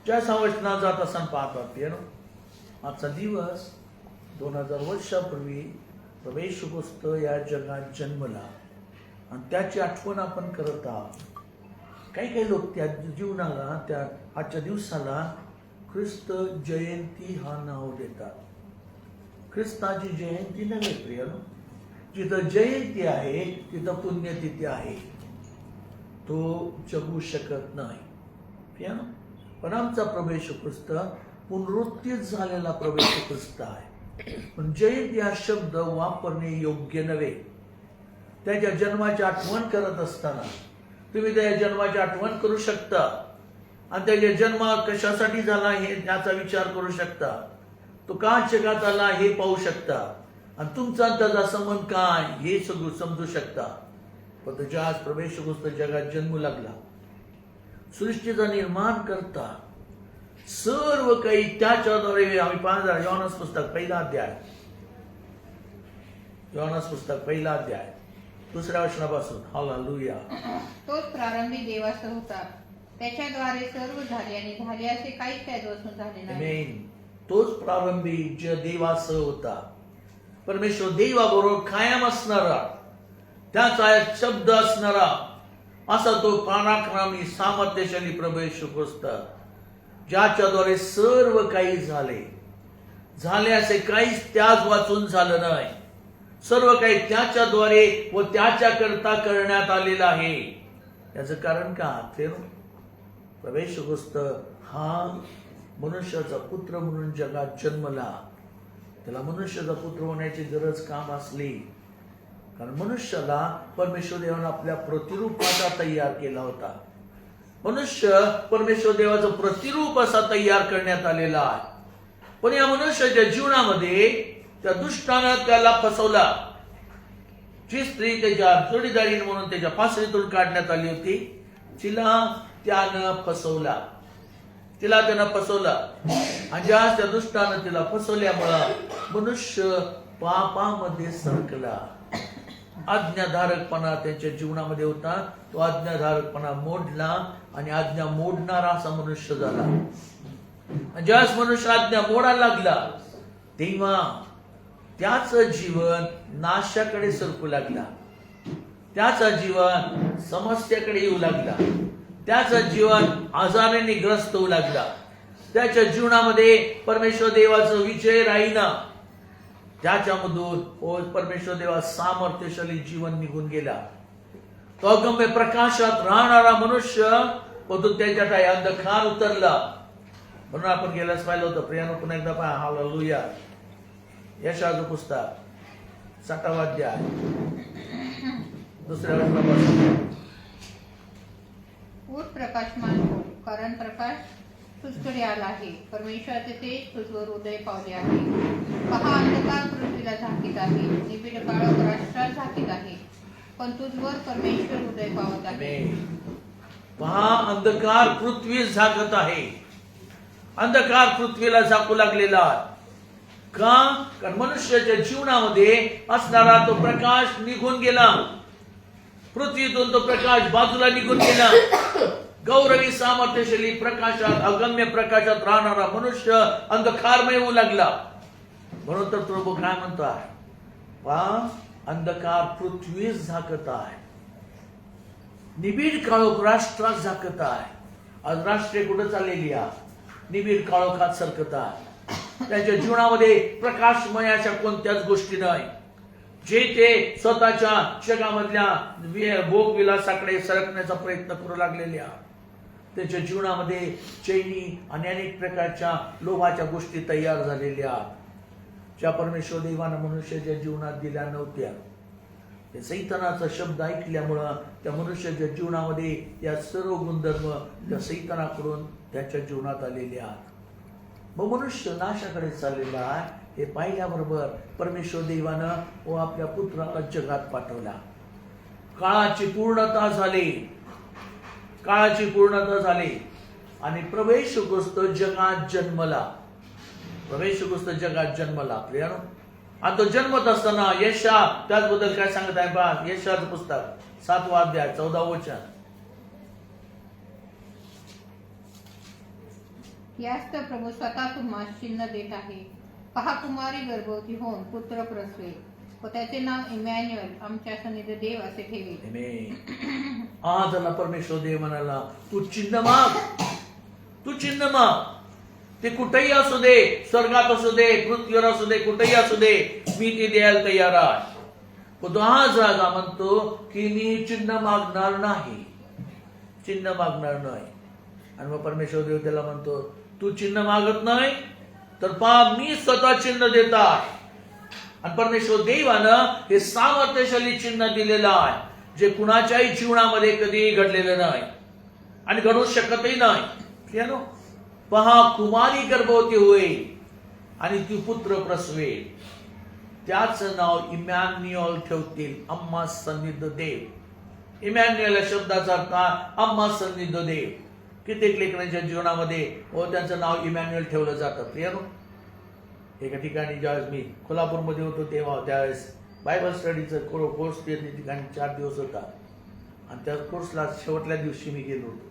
ज्या वचनात जात असताना पाहतात आजचा दिवस 2000 वर्षापूर्वी प्रभू येशू ख्रिस्त या जगात जन्मला आणि त्याची आठवण आपण करत आहोत. काही काही लोक त्या जीवनाला, त्या आजच्या दिवसाला ख्रिस्त जयंती हा नाव देतात. ख्रिस्ताची जयंती नव्हे प्रिय. जिथं जयंती आहे तिथं पुण्यतिथी आहे, तो जगू शकत नाही. पण आमचा प्रभू येशू ख्रिस्त पुनरुत्थित झालेला प्रभू येशू ख्रिस्त आहे. पण जयंती हा शब्द वापरणे योग्य नव्हे. त्याच्या जन्माची आठवण करत असताना तुम्ही त्या जन्माची आठवण करू शकता आणि त्याचा जन्म कशासाठी झाला हे त्याचा विचार करू शकता. तो का जगात आला हे पाहू शकता आणि तुमचा त्याचा संबंध काय हे सगळं समजू शकता. पण ज्या प्रभू येशू ख्रिस्त जगात जन्मू लागला, सृष्टीचा निर्माण करता सर्व काही त्याच्याद्वारे आम्ही पाहणार. योहानस पुस्तक पहिला अध्याय, योहानस पुस्तक पहिला अध्याय 2ऱ्या वचनापासून. हालेलुया. तोच प्रारंभी देवाचा होता, त्याच्याद्वारे सर्व झाले आणि झाले असे काहीच त्यापासून झाले नाही. आमेन. तोच प्रारंभी जे देवासह होता, परमेश्वर देवाबरोबर कायम असणारा, त्याचा शब्द असणारा असा तो पराक्रमी सामर्थ्यशाली प्रभू येशू ख्रिस्त, ज्याच्याद्वारे सर्व काही झाले असे काहीच त्याच वाचून झालं नाही. सर्व काही त्याच्याद्वारे व त्याच्याकरता करण्यात आलेलं आहे. याचं कारण का? प्रभू येशू ख्रिस्त हा मनुष्याचा पुत्र म्हणून जगात जन्मला. त्याला मनुष्याचा पुत्र होण्याची गरज काम असली, कारण मनुष्याला परमेश्वर देवाने आपल्या प्रतिरूपाचा तयार केला होता. मनुष्य परमेश्वर देवाचं प्रतिरूप असा तयार करण्यात आलेला आहे. पण या मनुष्याच्या जीवनामध्ये त्या दुष्टानं त्याला फसवला. जी स्त्री त्याच्या जोडीदारी म्हणून त्याच्या पासरीतून काढण्यात आली होती, त्यानं फसवला आणि ज्या त्या दुष्टानं तिला फसवल्यामुळं मनुष्य पापामध्ये सरकला. आज्ञाधारकपणा त्याच्या जीवनामध्ये होता, तो आज्ञाधारकपणा मोडला आणि आज्ञा मोडणारा असा मनुष्य झाला. ज्यास मनुष्य आज्ञा मोडायला लागला तेव्हा त्याचं जीवन नाशाकडे सरकू लागला. त्याचं जीवन समस्याकडे येऊ लागला. त्याचं जीवन आजाराने ग्रस्त होऊ लागला. त्याच्या परमेश्वर देवाचा विजय राहीना. त्याच्यामधून परमेश्वर देवा सामर्थ्यशाली जीवन निघून गेला. तो अगम्य प्रकाशात राहणारा मनुष्य तो त्याच्यात अंधकार उतरला. म्हणून आपण गेल्यास पाहिलं होतं. प्रियानो पुन्हा एकदा पहा. हालेलुया. यशाचं पुस्तक 7वा अध्याय 2ऱ्या वचनापासून. उठ प्रकाशमान हो, कारण प्रकाश तुझकडे आला आहे. परमेश्वराचे तेज तुझवर उदय पावले आहे. पहा, अंधकार पृथ्वीला झाकीत आहे, निबिड काळोख राष्ट्रात झाकीत आहे, पण तुझवर परमेश्वर उदय पावत आहे. पहा, अंधकार पृथ्वी झाकत आहे. अंधकार पृथ्वीला झाकू लागलेला का? कारण मनुष्याच्या जीवनामध्ये असणारा तो प्रकाश निघून गेला. पृथ्वीतून तो प्रकाश बाजूला निघून गेला. गौरवी सामर्थ्यशाली प्रकाशात, अगम्य प्रकाशात राहणारा मनुष्य अंधकारमय होऊ लागला. म्हणून तर प्रभू काय म्हणतात? पहा, अंधकार पृथ्वी झाकत आहे, निबिड काळोख राष्ट्रात झाकत आहे. आज राष्ट्रे कुठं चाललेली आहे? निबिड काळोखात सरकत आहे. त्यांच्या जीवनामध्ये प्रकाशमय अशा कोणत्याच गोष्टी नाही. जे ते स्वतःच्या जगामधल्या भोगविलासाकडे सरकण्याचा प्रयत्न करू लागलेले आहेत. त्याच्या जीवनामध्ये चैनी आणि अनेक प्रकारच्या लोभाच्या गोष्टी तयार झालेल्या, ज्या परमेश्वर देवानं मनुष्याच्या जीवनात दिल्या नव्हत्या. ते सैतानाचा शब्द ऐकल्यामुळं त्या मनुष्याच्या जीवनामध्ये या सर्व गुणधर्म त्या सैतानाकडून त्याच्या जीवनात आलेले आहेत. मग मनुष्य नाशाकडे चाललेला आहे. हे पाहिल्याबरोबर परमेश्वर देवानं व आपल्या पुत्राला जगात पाठवला. काळाची पूर्णता झाली आणि प्रभू येशू ख्रिस्त जगात जन्मला. प्रियानो, आणि तो जन्मत असताना यशा त्याचबद्दल काय सांगत आहे पहा. यशाचं पुस्तक 7वा अध्याय 14वं वचन. यास तर प्रभू स्वतः तुम्हाला चिन्ह देत आहे. पहा, कुमारी गर्भवती होऊन पुत्र प्रसवेल व त्याचे नाव इमॅन्युअल, आमच्या सन्निध देव असे ठेवेल. आमेन. आज आला परमेश्वर देव म्हणाला, तू चिन्ह माग, तू चिन्ह माग. ते कुठेही असू दे, स्वर्गात असू दे, पृथ्वीवर असू दे, कुठेही असू दे, मी ते द्यायला तयार आहे. पण तो आज राजा म्हणतो की मी चिन्ह मागणार नाही, चिन्ह मागणार नाही. आणि मग परमेश्वर देव त्याला म्हणतो, तू चिन्ह मागत नाही तर पहा मी स्वतः चिन्ह देत आहे. आणि परमेश्वर देवानं हे सामर्थ्यशाली चिन्ह दिलेलं आहे, जे कुणाच्याही जीवनामध्ये कधी घडलेलं नाही आणि घडू शकतही नाही. पहा, कुमारी गर्भवती होईल आणि ती पुत्र प्रसवेल, त्याचं नाव इमॅन्युअल ठेवतील, आम्हा सन्निध देव. इमॅन्युअल या शब्दाचा अर्थ आम्हा सन्निध देव. कित्येक लेकरांच्या जीवनामध्ये त्यांचं नाव इमॅन्युअल ठेवलं जातं. प्रियानो, एका ठिकाणी ज्यावेळेस मी कोल्हापूरमध्ये होतो तेव्हा त्यावेळेस बायबल स्टडीचं कोर्स त्या ठिकाणी 4 दिवस होता. आणि त्या कोर्सला शेवटल्या दिवशी मी गेलो होतो.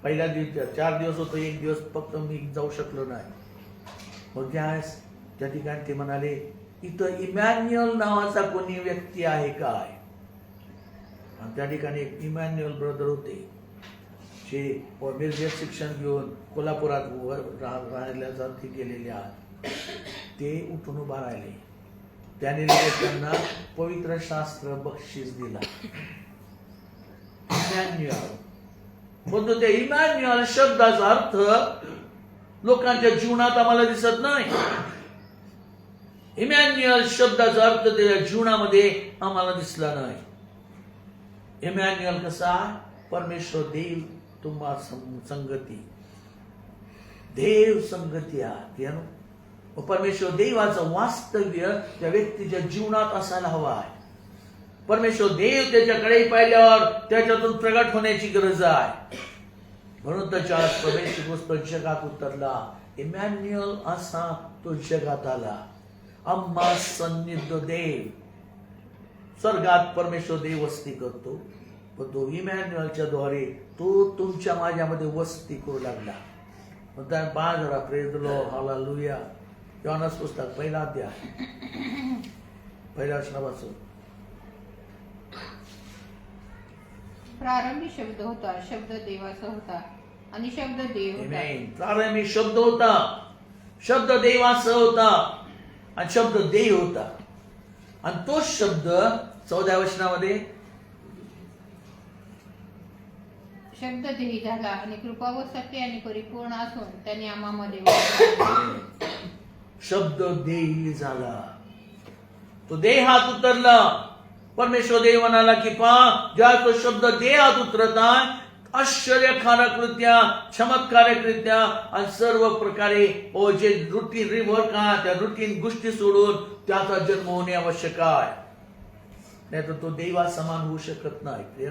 पहिल्या दिवशी 4 दिवस होतो, 1 दिवस फक्त मी जाऊ शकलो नाही. मग त्यावेळेस त्या ठिकाणी ते म्हणाले, इथं इमॅन्युअल नावाचा कोणी व्यक्ती आहे काय? आणि त्या ठिकाणी एक इमॅन्युअल ब्रदर होते, जे मिरजेत शिक्षण घेऊन कोल्हापुरात राहिल्यासाठी गेलेले आहेत. ते उठून उभा राहिले. त्याने त्यांना पवित्र शास्त्र बक्षीस दिला. इमॅन्युअल. परंतु त्या इमॅन्युअल शब्दाचा अर्थ लोकांच्या जीवनात आम्हाला दिसत नाही. इमॅन्युअल शब्दाचा अर्थ त्याच्या जीवनामध्ये आम्हाला दिसला नाही. इमॅन्युअल कसा? परमेश्वर देव तुम्हा संगती, देव संगती आहे. परमेश्वर देवाचं वास्तव्य त्या व्यक्तीच्या जीवनात असायला हवं आहे. परमेश्वर देव त्याच्याकडे पाहिल्यावर त्याच्यातून प्रगट होण्याची गरज आहे. म्हणून त्याच्या प्रवेश पुस्तक जगात उतरला. इमॅन्युअल असा तो जगात आला. आम्हा सन्निध देव. स्वर्गात परमेश्वर देव वस्ती करतो, पण तो इमॅन्युअलच्या द्वारे तो तुमच्या माझ्यामध्ये वस्ती करू लागला. म्हणतात 5 प्रेज द लॉर्ड, हालेलुया. योहानस पुस्तक 1 अध्याय 1 वचनापासून. प्रारंभी शब्द होता, शब्द देवाचा होता आणि शब्द देव होता. प्रारंभी शब्द होता, शब्द देवाचा होता आणि शब्द देव होता. आणि तो शब्द 14 वचनामध्ये शब्द देही झाला आणि कृपा व सत्य आणि परिपूर्ण असून त्यांनी आम्हामध्ये वाढला. शब्द देही झाला, तो देहात उतरला. परमेश्वर देव म्हणाला की पहा, ज्या तो शब्द देहात उतरत आहे, आश्चर्यकारकरित्या, चमत्कारकरित्या आणि सर्व प्रकारे जे रुटीन रिवर्क आहे, त्या रुटीन गोष्टी सोडून त्याचा जन्म होणे आवश्यक आहे. नाही तर तो देवा समान होऊ शकत नाही.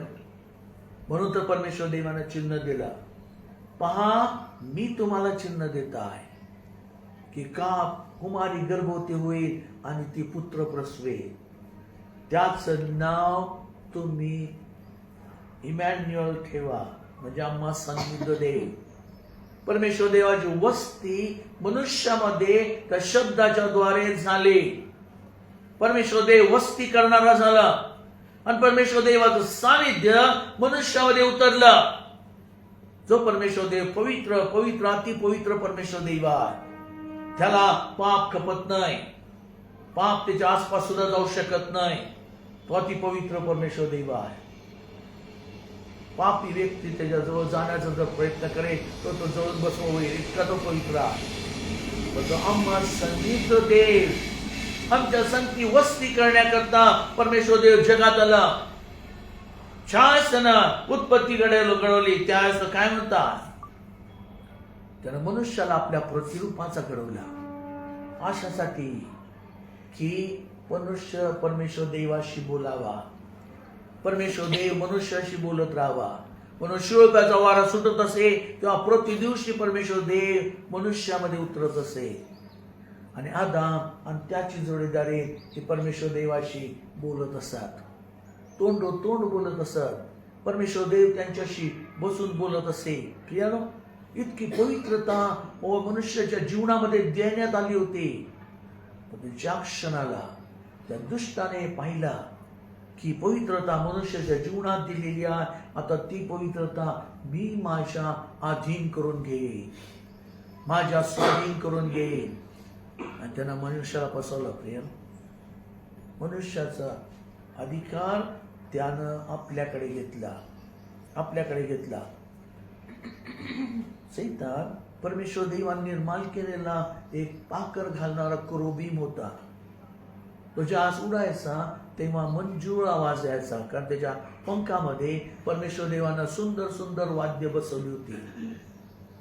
म्हणून तर परमेश्वर देवाने चिन्ह दिला. पहा, मी तुम्हाला चिन्ह देत आहे की का कुमारी गर्भवती होईल आणि ती पुत्र प्रसवेल. त्याचं नाव तुम्ही इमॅन्युअल ठेवा, म्हणजे आम्हा सन्निध देव. परमेश्वर देवाची वस्ती मनुष्यामध्ये त्या शब्दाच्या द्वारे झाली. परमेश्वर देव वस्ती करणारा झाला आणि परमेश्वर देवाचं सानिध्य मनुष्यामध्ये उतरलं. जो परमेश्वर देव पवित्र पवित्र अति पवित्र परमेश्वर देव आहे, त्याला पाप खपत नाही, पाप त्याच्या आसपास सुद्धा जाऊ शकत नाही. तो अति पवित्र परमेश्वर देव आहे. पापी व्यक्ती त्याच्या जवळ जाण्याचा जर प्रयत्न करेल तर तो जवळ बसवा होईल, इतका तो पवित्र आहे. तो आम्हा सन्निध देव, आमच्या संगती वस्ती करण्याकरता परमेश्वर देव जगात आला. शासना उत्पत्ती घडवली. त्यावेळेस काय म्हणतात, त्यानं मनुष्याला आपल्या प्रतिरूपाचा घडवला, अशासाठी की मनुष्य परमेश्वर देवाशी बोलावा, परमेश्वर देव मनुष्याशी बोलत राहावा. म्हणून शिळोप्याचा वारा सुटत असे तेव्हा प्रति दिवशी परमेश्वर देव मनुष्यामध्ये उतरत असे. आणि आदाम आणि त्याची जोडीदारी ते परमेश्वर देवाशी बोलत असत, तोंड बोलत असत. परमेश्वर देव त्यांच्याशी बसून बोलत असे. प्रियानो, इतकी पवित्रता मनुष्याच्या जीवनामध्ये देण्यात आली होती. पण ज्या क्षणाला त्या दुष्टाने पाहिला की पवित्रता मनुष्याच्या जीवनात दिलेली आहे, आता ती पवित्रता मी माझ्या अधीन करून घेईन, माझ्या स्वाधीन करून घेईन, आणि त्यानं मनुष्याला फसवलं. प्रिय, मनुष्याचा अधिकार त्यानं आपल्याकडे घेतला. सैतान परमेश्वर देवाने निर्माण केलेला एक पाकर घालणारा करोबीम होता. तो ज्यास उडायचा तेव्हा मंजूळ आवाज यायचा, कारण त्याच्या पंखामध्ये परमेश्वर देवानं सुंदर सुंदर वाद्य बसवली होती.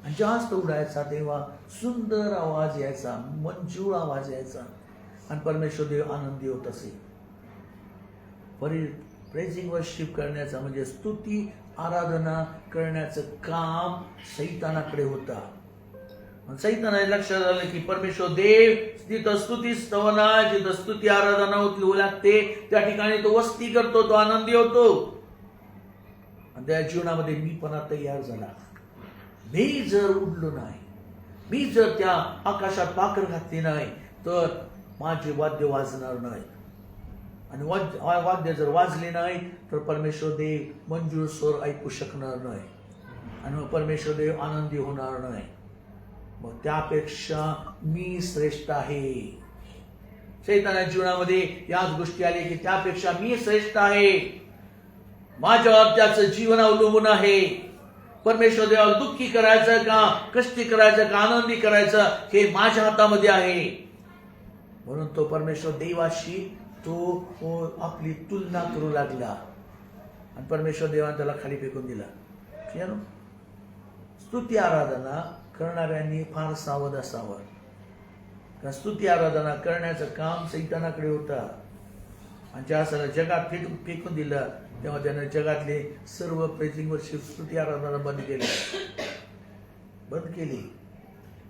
आणि जास्त उडायचा तेव्हा सुंदर आवाज यायचा, मंजूळ आवाज यायचा, आणि परमेश्वर देव आनंदी होत असे. प्रेझिंग वर्शिप करण्याचा म्हणजे स्तुती आराधना करण्याचं काम सैतानाकडे होता. सैतानाला लक्षात आलं की परमेश्वर देव जिथं स्तुती स्तवना, जिथं स्तुती आराधना होऊ लागते त्या ठिकाणी तो वस्ती करतो, तो आनंदी होतो. आणि त्या जीवनामध्ये मीपणा तयार झाला. मी जर उडलो नाही, मी जर त्या आकाशात पाखर घातली नाही, तर माझे वाद्य वाजणार नाही. आणि वाद्य जर वाजले नाही तर परमेश्वर देव मंजूळ स्वर ऐकू शकणार नाही, आणि मग परमेश्वर देव आनंदी होणार नाही. मग त्यापेक्षा मी श्रेष्ठ आहे. शैतानाच्या जीवनामध्ये याच गोष्टी आली की त्यापेक्षा मी श्रेष्ठ आहे, माझ्यावर त्याचं जीवन अवलंबून आहे. परमेश्वर देवाला दुःखी करायचं का कष्टी करायचं का आनंदी करायचं हे माझ्या हातामध्ये आहे. म्हणून तो परमेश्वर देवाशी तो आपली तुलना करू लागला, आणि परमेश्वर देवाने त्याला खाली फेकून दिला. स्तुती आराधना करणाऱ्यांनी फार सावध असावं, कारण स्तुती आराधना करण्याचं काम सैतानाकडे होतं. आणि ज्या जगात फेकून दिलं तेव्हा त्याने जगातले सर्व प्रेझिंग वर्शिप स्तुती आराधना बंद केली.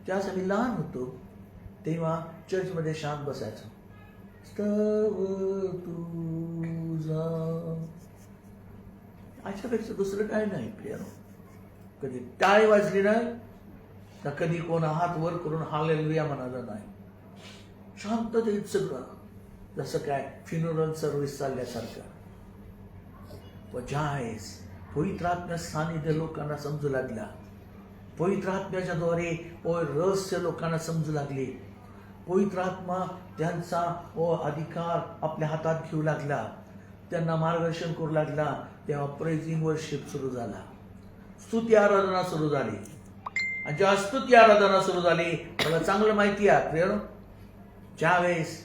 त्यासाठी लहान होतो तेव्हा चर्चमध्ये शांत बसायचो. स्तव तुझा, अशापेक्षा दुसरं काय नाही प्रियानो. कधी टाळी वाजली नाही ना कधी कोण हात वर करून हालेलुया म्हणाला नाही. शांततेत सगळं, जसं काय फ्युनरल सर्व्हिस चालल्यासारखं. ज्यावेळेस पवित्र आत्म्या सानिध्य लोकांना समजू लागला, पवित्र आत्म्याच्या द्वारे रहस्य लोकांना समजू लागले, पवित्र आत्मा त्यांचा अधिकार आपल्या हातात घेऊ लागला, त्यांना मार्गदर्शन करू लागला, तेव्हा प्रेझिंग वर्शिप सुरू झाला, स्तुती आराधना सुरू झाली. आणि जेव्हा स्तुती आराधना सुरू झाली, मला चांगलं माहिती आहे ज्यावेळेस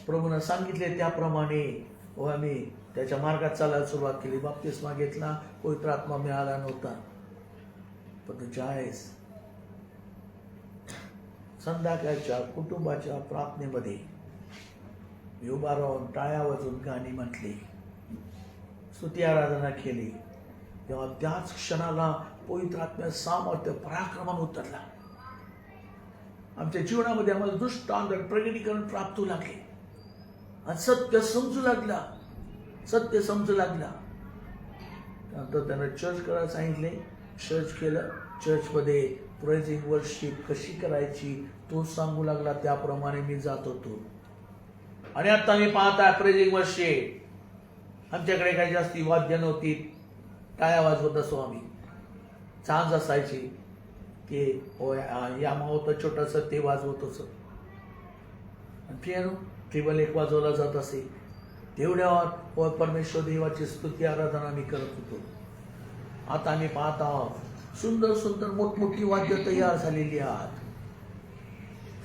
प्रभूनं सांगितले त्याप्रमाणे आम्ही त्याच्या मार्गात चालायला सुरुवात केली. बाप्तिस्मा घेतला, पवित्र आत्मा मिळाला नव्हता. पण ज्यावेळेस संध्याकाळच्या कुटुंबाच्या प्रार्थनेमध्ये मी उभा राहून टाळ्या वाजून गाणी म्हटली, स्तुती आराधना केली, तेव्हा त्याच क्षणाला पवित्र आत्म्याचं सामर्थ्य पराक्रमाने उतरला. आमच्या जीवनामध्ये आम्हाला दृष्टांत प्रगटीकरण प्राप्त होऊ लागले, आणि सत्य समजू लागला. त्यानंतर त्यानं चर्च करायला सांगितले, चर्च केलं. चर्चमध्ये प्रेझिंग वर्शिप कशी करायची तो सांगू लागला, त्याप्रमाणे मी जात होतो. आणि आता मी पाहता प्रेझिंग वर्शिप आमच्याकडे काही जास्ती वाद्य नव्हती, टाळ्या वाजवत असो आम्ही. चांज असायची की यामा होतं छोटंसं, ते वाजवत असं. पियानो टेबल एक वाजवला जात असे, तेवढ्यावर परमेश्वर देवाची स्तुती आराधना मी करत होतो. आता आम्ही पाहत आहोत सुंदर सुंदर मोठमोठी वाद्य तयार झालेली आहेत,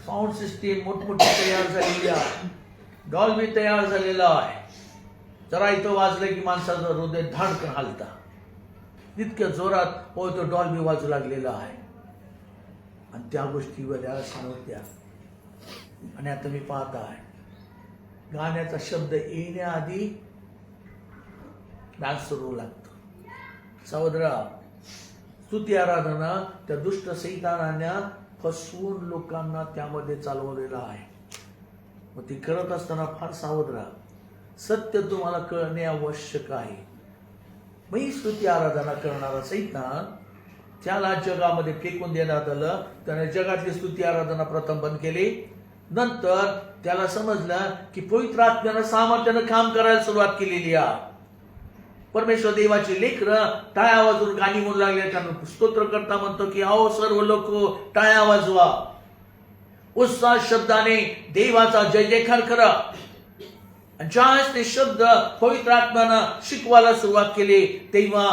साऊंड सिस्टीम मोठमोठी तयार झालेली आहे, डॉल्बी तयार झालेला आहे. जरा इथं वाजलं की माणसाचं हृदय धाडकन हालता, इतक्या जोरात तो डॉल्बी वाजू लागलेला आहे. आणि त्या गोष्टी बऱ्याच नव्हत्या. आणि आता मी पाहत आहे गाण्याचा शब्द येण्याआधी डान्स सुरू लागतो. सहोदरा, स्तुती आराधना त्या दुष्ट सैतानाने फसवून लोकांना त्यामध्ये चालवलेला आहे. मग ती करत असताना फार सावध राहा. सत्य तुम्हाला कळणे आवश्यक आहे. मी स्तुती आराधना करणारा सैतान त्याला जगामध्ये फेकून देण्यात आलं. त्याने जगातली स्तुती आराधना प्रथम बंद केली. नंतर त्याला समजलं की पवित्र आत्म्यानं सामर्थ्यानं काम करायला सुरुवात केलेली आहे. परमेश्वर देवाची लेकरं टाळ्या वाजवून गाणी म्हणू लागले. कारण स्तोत्र करता म्हणतो की आओ सर्व लोक टाळ्या वाजवा, उत्साह शब्दाने देवाचा जय जयकार करा. ज्यावेळेस ते शब्द पवित्र आत्म्यानं शिकवायला सुरुवात केली तेव्हा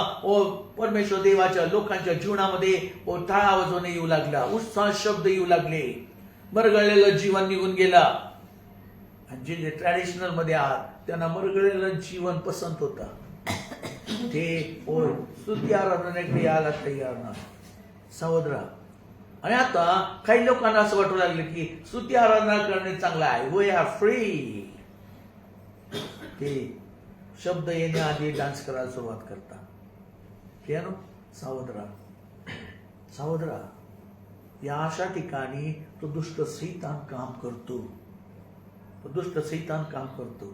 परमेश्वर देवाच्या लोकांच्या जीवनामध्ये टाळ्या वाजवणे येऊ लागला, उत्साह शब्द येऊ लागले, मरगळलेलं जीवन निघून गेला. आणि जे ट्रॅडिशनल मध्ये आहात त्यांना मरगळलेलं जीवन पसंत होतं. ते स्तुती आराधनेकडे यायला तयार नाही. सहोदरा, आणि आता काही लोकांना असं वाटू लागलं की स्तुती आराधना करणे चांगलं आहे, वी आर फ्री. ते शब्द येण्याआधी डान्स करायला सुरुवात करतात. पियानो, सहोदरा, या अशा ठिकाणी तो दुष्ट सैतान काम करतो.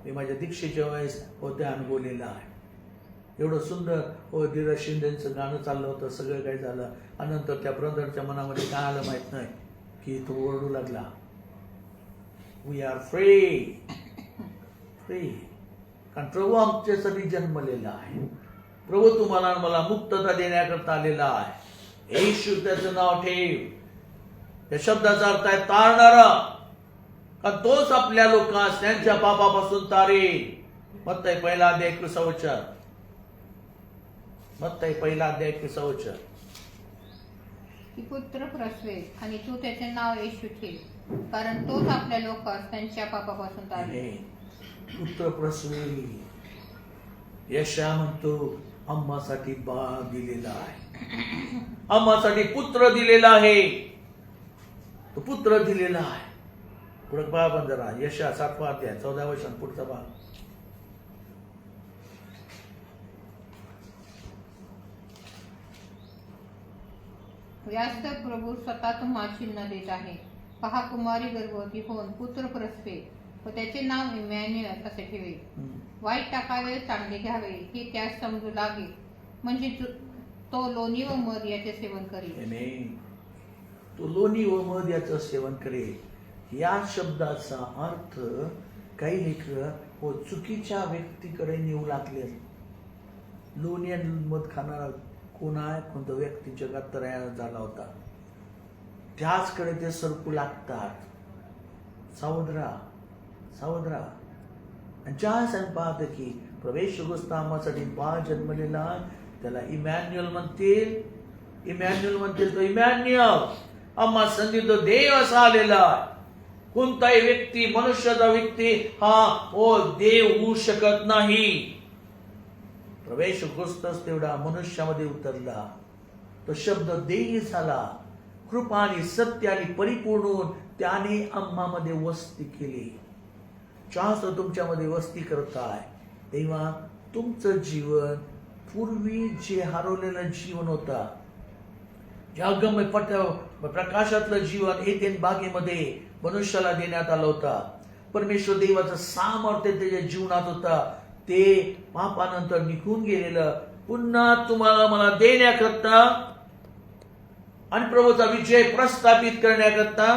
मी माझ्या दीक्षेच्या वेळेस ते अनुभवलेलं आहे. एवढं सुंदर धीरज शिंदेचं गाणं चाललं होतं, सगळं काही झालं. आणि नंतर त्या ब्रदरच्या मनामध्ये काय आलं माहित नाही की तो ओरडू लागला, वी आर फ्री. कारण प्रभू आमच्यासाठी जन्मलेला आहे. प्रभू तुम्हाला मला मुक्तता देण्याकरता आलेला आहे. येशू त्याचं नाव ठेव. या शब्दाचा अर्थ आहे तारणारा. कारण तोच आपल्या लोकांस त्यांच्या पापापासून तारेल. मत्तई 1:21. मत्तई 1:21. की पुत्र प्रसवेल आणि तू त्याचे नाव येशू ठेव, कारण तोच आपल्या लोकांस त्यांच्या पापापासून तारेल. पुत्र प्रसवेल. यशा म्हणतो अम्मासाठी बाळ दिलेला आहे, अम्मासाठी पुत्र दिलेला आहे. तो पुत्र दिलेला आहे. पुढे बाळ पण जरा यशा 7वा अध्याय 14 वर्षां पुढचा बाळ. यास्त प्रभू स्वतः तुम्हाला चिन्ह देत आहे. पहा, कुमारी गर्भवती होऊन पुत्र प्रसवेल व त्याचे नाव इमॅन्युअल असे ठेवेल. वाईट टाकावे, चांगले घ्यावे हे त्यास समजू लागेल, म्हणजे तो लोणी व मध याचे सेवन करेल. तो लोणी व मध याचं सेवन करेल. या शब्दाचा अर्थ काही लेकरं चुकीच्या व्यक्तीकडे नेऊ लागले. लोणी आणि मध खाणारा कोण आहे? कोणता व्यक्ती जगात तयार झाला होता, त्याचकडे ते सरकू लागतात. सहोदरा, ज्यास पाहत की प्रवेश गोस्तामासाठी बाळ जन्मलेला, त्याला इमॅन्युअल म्हणतील. तो इमॅन्युअल अम्मा संधी तो देव असा आलेला. कोणताही व्यक्ती, मनुष्याचा व्यक्ती हा देव होऊ शकत नाही. प्रवेश गोस्तच तेवढा मनुष्यामध्ये उतरला. तो शब्द देही झाला. कृपा आणि सत्य आणि परिपूर्ण होऊन त्याने अम्मामध्ये वस्ती केली. जास्त तुमच्यामध्ये वस्ती करताय तेव्हा तुमचं जीवन पूर्वी जे हरवलेलं जीवन होता, जगमय प्रकाशातलं जीवन एदेन बागेमध्ये मनुष्याला देण्यात आलं होता. परमेश्वर देवाचं सामर्थ्य त्याच्या जीवनात होता. ते पापानंतर निघून गेलेलं पुन्हा तुम्हाला मला देण्याकरता आणि प्रभूचा विजय प्रस्थापित करण्याकरता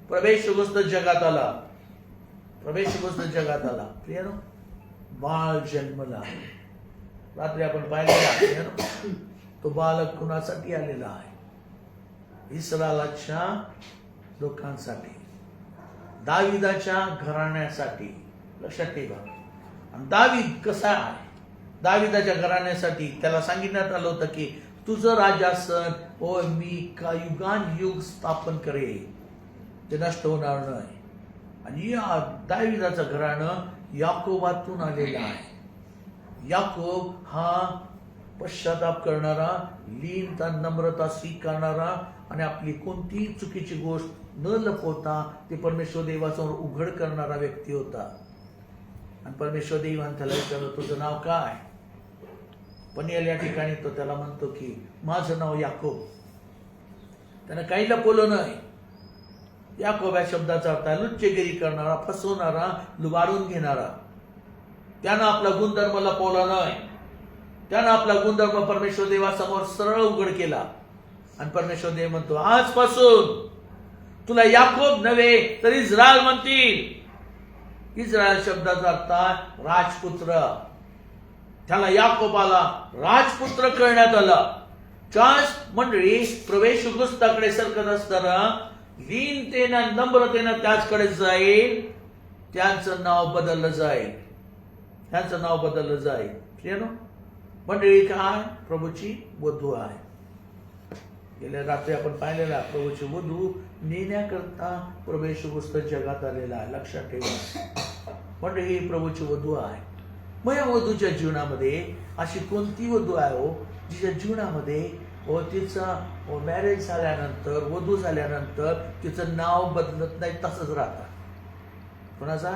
प्रवेश गोष्ट जगात आला. प्रियानो, बाळ जन्मला. रात्री आपण पाहिलेला तो बालक कुणासाठी आलेला आहे? इस्रायलाच्या लोकांसाठी, दाविदाच्या घराण्यासाठी. लक्षात ठेवा. आणि दावीद कसा आहे? दाविदाच्या घराण्यासाठी त्याला सांगितण्यात आलं होतं की तुझं राजासन मी युगान युग स्थापन करेन, ते नष्ट होणार नाही. आणि या दाविदाचं घराणं याकोबातून आलेलं आहे. याकोब हा पश्चाताप करणारा, लीनता नम्रता स्वीकारणारा आणि आपली कोणतीही चुकीची गोष्ट न लपवता ते परमेश्वर देवासमोर उघड करणारा व्यक्ती होता. आणि परमेश्वर देवाने त्याला विचारलं, तुझं नाव काय? पनिएल या ठिकाणी तो त्याला म्हणतो की माझं नाव याकोब. त्यानं काही लपवलं नाही. याकोब या शब्दाचा अर्थ आहे लुच्चेगिरी करणारा, फसवणारा, लुबाडून घेणारा. त्यानं आपला गुणधर्म लपवला नाही. त्यानं आपला गुणधर्म परमेश्वर देवासमोर सरळ उघड केला आणि परमेश्वर देव म्हणतो आजपासून तुला याकोब नव्हे तर इस्रायल म्हणतील. इस्रायल शब्दाचा अर्थ आहे राजपुत्र. त्याला याकोबाला राजपुत्र करण्यात आला. मंडळी प्रवेश पुस्तकाकडे सरकत असताना लीनतेनं नम्रतेनं त्याचकडे जाईल. त्यांचं नाव बदललं जाईल. त्यांचं नाव बदललं जाईल. मंडळी काय प्रभूची वधू आहे. गेल्या रात्री आपण पाहिलेला प्रभूची वधू नेण्याकरता प्रवेश पुस्तक जगात आलेला आहे. लक्षात ठेवा मंडळी ही प्रभूची वधू आहे. मग या वधूच्या जीवनामध्ये अशी कोणती वधू आहे हो जिच्या जीवनामध्ये तिचं मॅरेज झाल्यानंतर वधू झाल्यानंतर तिचं नाव बदलत नाही तसंच राहतं. कोणाचा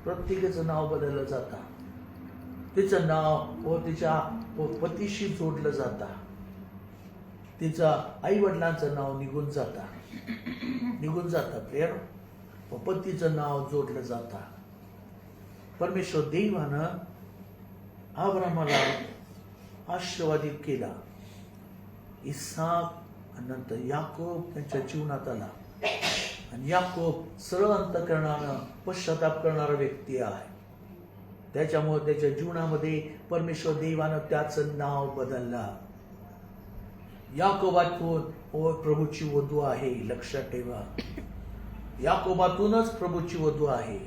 प्रत्येकाचं नाव बदललं जातं. तिचं नाव तिच्या पतीशी जोडलं जातं. तिचं आई वडिलांचं नाव निघून जातं प्रिय. पतीचं नाव जोडलं जातं. परमेश्वर देवानं अब्रामाला आशीर्वादित केला. इसाक आणि नंतर याकोब त्यांच्या जीवनात आला. आणि याकोब सरळ अंतःकरणानं पश्चाताप करणारा व्यक्ती आहे. त्याच्यामुळे त्याच्या जीवनामध्ये परमेश्वर देवानं त्याचं नाव बदललं. याकोबातून प्रभूची वधू आहे. लक्षात ठेवा याकोबातूनच प्रभूची वधू आहे.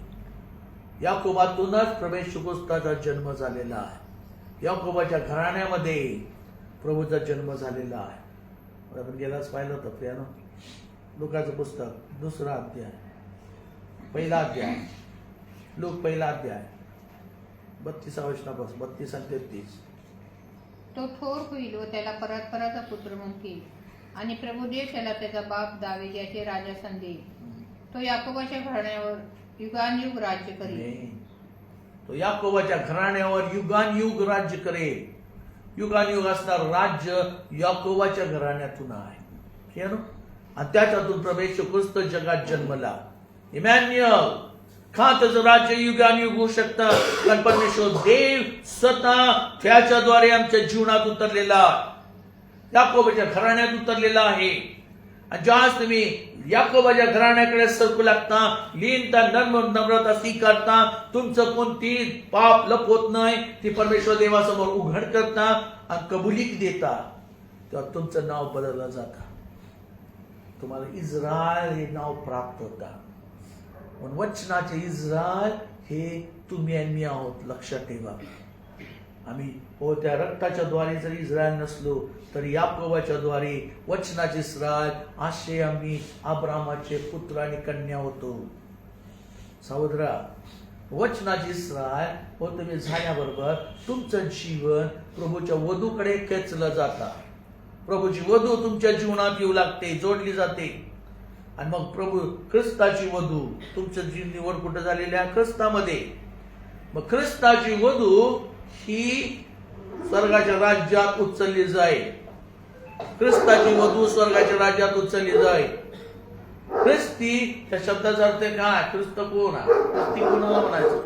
याकोबातूनच प्रवेश पुस्तकाचा जन्म झालेला आहे. याकोबाच्या घराण्यामध्ये प्रभूचा जन्म झालेला आहे. आपण गेलाच पाहिलं होतं प्रियानो लूकाचं पुस्तक 2रा अध्याय 1ला अध्याय लूक 1ला अध्याय 32 वचनापासून 32 आणि 33. तो थोर होईल व त्याला परस्पराचा पुत्र म्हणतील आणि प्रभुदेव त्याला त्याचा बाप दावीद याचे राजासन देईल. तो याकोबाच्या घराण्यावर युगानयुग राज्य करेल. तो याकोबाच्या घराण्यावर युगानयुग राज्य करेल. युगानयुग असणार राज्य याकोबाच्या घराण्यातून आहे. आणि त्याच्यातून प्रवेश ख्रिस्त जगात जन्मला. इमॅन्युअल त्याचं राज्य युगानयुग होऊ शकतं. पण परमेश्वर देव स्वतः त्याच्याद्वारे आमच्या जीवनात उतरलेला याकोबाच्या घराण्यात उतरलेला आहे. आणि ज्यावेळेस तुम्ही याकोबाच्या घराण्याकडे सरकू लागता लीनता नम्रता स्वीकारता तुमचं कोणती पाप लपवत नाही ती परमेश्वर देवासमोर उघड करता आणि कबुलीक देता तेव्हा तुमचं नाव बदललं जातं. तुम्हाला इस्रायल हे नाव प्राप्त होता. म्हणून वचनाचे इस्रायल हे तुम्ही आणि मी आहोत. लक्षात ठेवा आम्ही त्या रक्ताच्या द्वारे जरी इस्रायल नसलो तरी याकोबाच्या द्वारे वचनाचे इस्रायल असे आम्ही अब्रामाचे पुत्र आणि कन्या होतो. सहोदरा वचनाचे इस्रायल तुम्ही झाल्याबरोबर तुमचं जीवन प्रभूच्या वधूकडे खेचलं जातं. प्रभूची वधू तुमच्या जीवनात येऊ लागते जोडली जाते. आणि मग प्रभू ख्रिस्ताची वधू तुमचं जीवन निवड कुठं झालेली आहे ख्रिस्तामध्ये. मग ख्रिस्ताची वधू ही स्वर्गाच्या राज्यात उचलली जाईल. ख्रिस्ताची वधू स्वर्गाच्या राज्यात उचलली जाईल. ख्रिस्ती त्या शब्दाचा अर्थ काय? ख्रिस्त कोण आहे? ख्रिस्ती कोणाला म्हणायचं?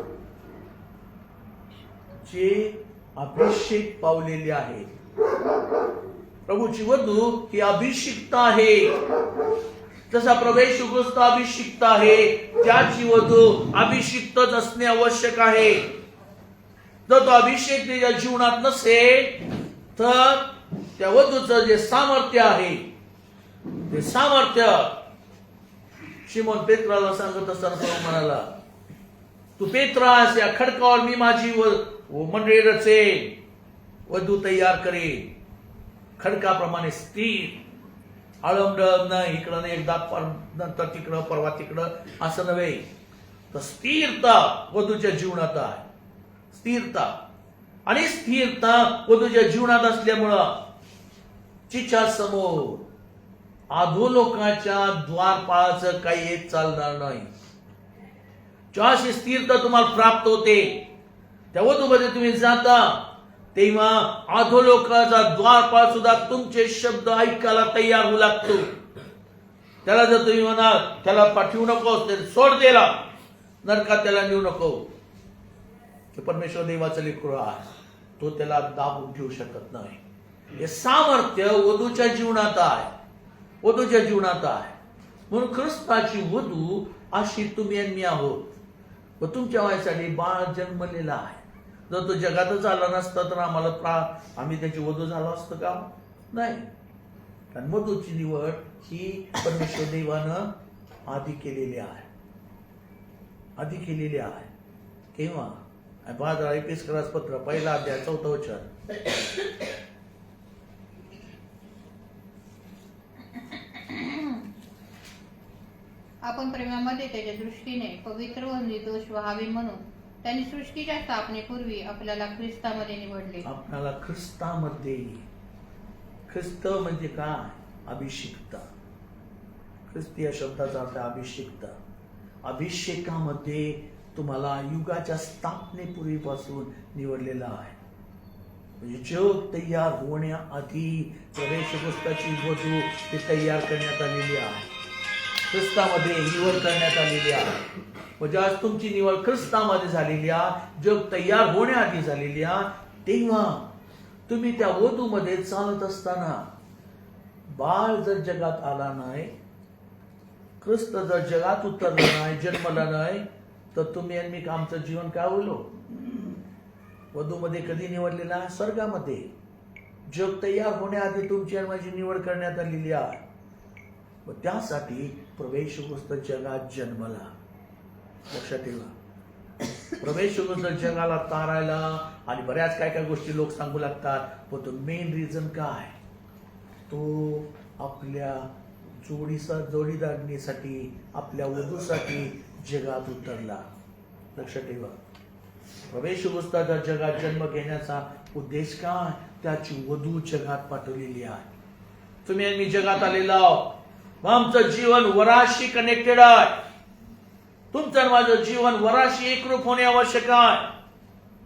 जे अभिषेक पावलेले आहे. प्रभूची वधू ही अभिषिक्त आहे. जसा प्रवेश ख्रिस्त अभिषिक्त आहे त्याची वधू अभिषिक्तच असणे आवश्यक आहे. जर तो अभिषेक त्याच्या जीवनात नसेल तर त्या वधूचं जे सामर्थ्य आहे ते सामर्थ्य शिमोन पेत्राला सांगत असताना तो म्हणाला तू पेत्रास या खडकावर मी माझी मंडळी रचेन वधू तयार करेन. खडकाप्रमाणे स्थिर आळमडळ नाही इकडं नाही एकदा नंतर तिकडं परवा तिकडं असं नव्हे तर स्थिरता वधूच्या जीवनात आहे. स्थिरता आणि स्थिरता वधूच्या जीवनात असल्यामुळं तिच्या समोर अधोलोकाच्या द्वारपाळाचं काही एक चालणार नाही. ज्याशी स्थिरता तुम्हाला प्राप्त होते त्या वधूमध्ये तुम्ही जाता तेव्हा अधोलोकाचा द्वारपाळ सुद्धा तुमचे शब्द ऐकायला तयार होऊ लागतो. त्याला जर तुम्ही म्हणाल त्याला पाठवू नको सोड द्यायला नरकात त्याला नेऊ नको. परमेश्वर देवाचं लेकरू आहे. तो त्याला दाबून ठेवू शकत नाही. हे सामर्थ्य वधूच्या जीवनात आहे, वधूच्या जीवनात आहे. म्हणून ख्रिस्ताची वधू अशी तुम्ही आणि मी आहोत. व तुमच्या वयासाठी बाळ जन्मलेला आहे. जर तो जगातच आला नसता तर आम्ही त्याची वधू झालो असतं का? नाही. कारण वधूची निवड ही परमेश्वर देवानं आधी केलेली आहे, आधी केलेली आहे. केव्हा? 12 पत्र 1 अध्याय 4 वचन. आपण प्रेमामध्ये त्याच्या दृष्टीने पवित्र व निर्दोष व्हावे म्हणून त्यांनी सृष्टीच्या स्थापनेपूर्वी आपल्याला ख्रिस्तामध्ये निवडले. आपल्याला ख्रिस्तामध्ये, ख्रिस्त म्हणजे काय? अभिषिक्त. ख्रिस्त या शब्दाचा अर्थ अभिषिक्त. अभिषेकामध्ये तुम्हाला युगाच्या स्थापनेपूर्वीपासून निवडलेला आहे. म्हणजे जग तयार होण्याआधी प्रवेश पुस्तकाची वधू ती तयार करण्यात आलेली आहे, ख्रिस्तामध्ये निवड करण्यात आलेली आहे. म्हणजे आज तुमची निवड ख्रिस्तामध्ये झालेली आहे, जग तयार होण्याआधी झालेली आहे. तेव्हा तुम्ही त्या वधूमध्ये चालत असताना बाळ जर जगात आला नाही, ख्रिस्त जर जगात उतरला नाही, जन्मला नाही, तर तुम्ही आणि मी आमचं जीवन काय होईल? वधूमध्ये कधी निवडलेला आहे? स्वर्गामध्ये. जग तयार होण्याआधी तुमची आणि माझी निवड करण्यात आलेली आहे. व त्यासाठी प्रवेश पुस्तक जगात जन्मला. लक्षात ठेवा, प्रवेश पुस्तक जगाला तारायला आणि बऱ्याच काय काय गोष्टी लोक सांगू लागतात, पण तो मेन रिझन काय? तो आपल्या जोडीदारणीसाठी, आपल्या वधूसाठी जगात उतरला. लक्षात ठेवा, प्रवेश पुस्तकाच्या जगात जन्म घेण्याचा उद्देश काय? त्याची वधू जगात पाठवलेली आहे. तुम्ही आणि मी जगात आलेलो आहोत. आमचं जीवन वराशी कनेक्टेड आहे. तुमचं माझं जीवन वराशी एकरूप होणे आवश्यक आहे,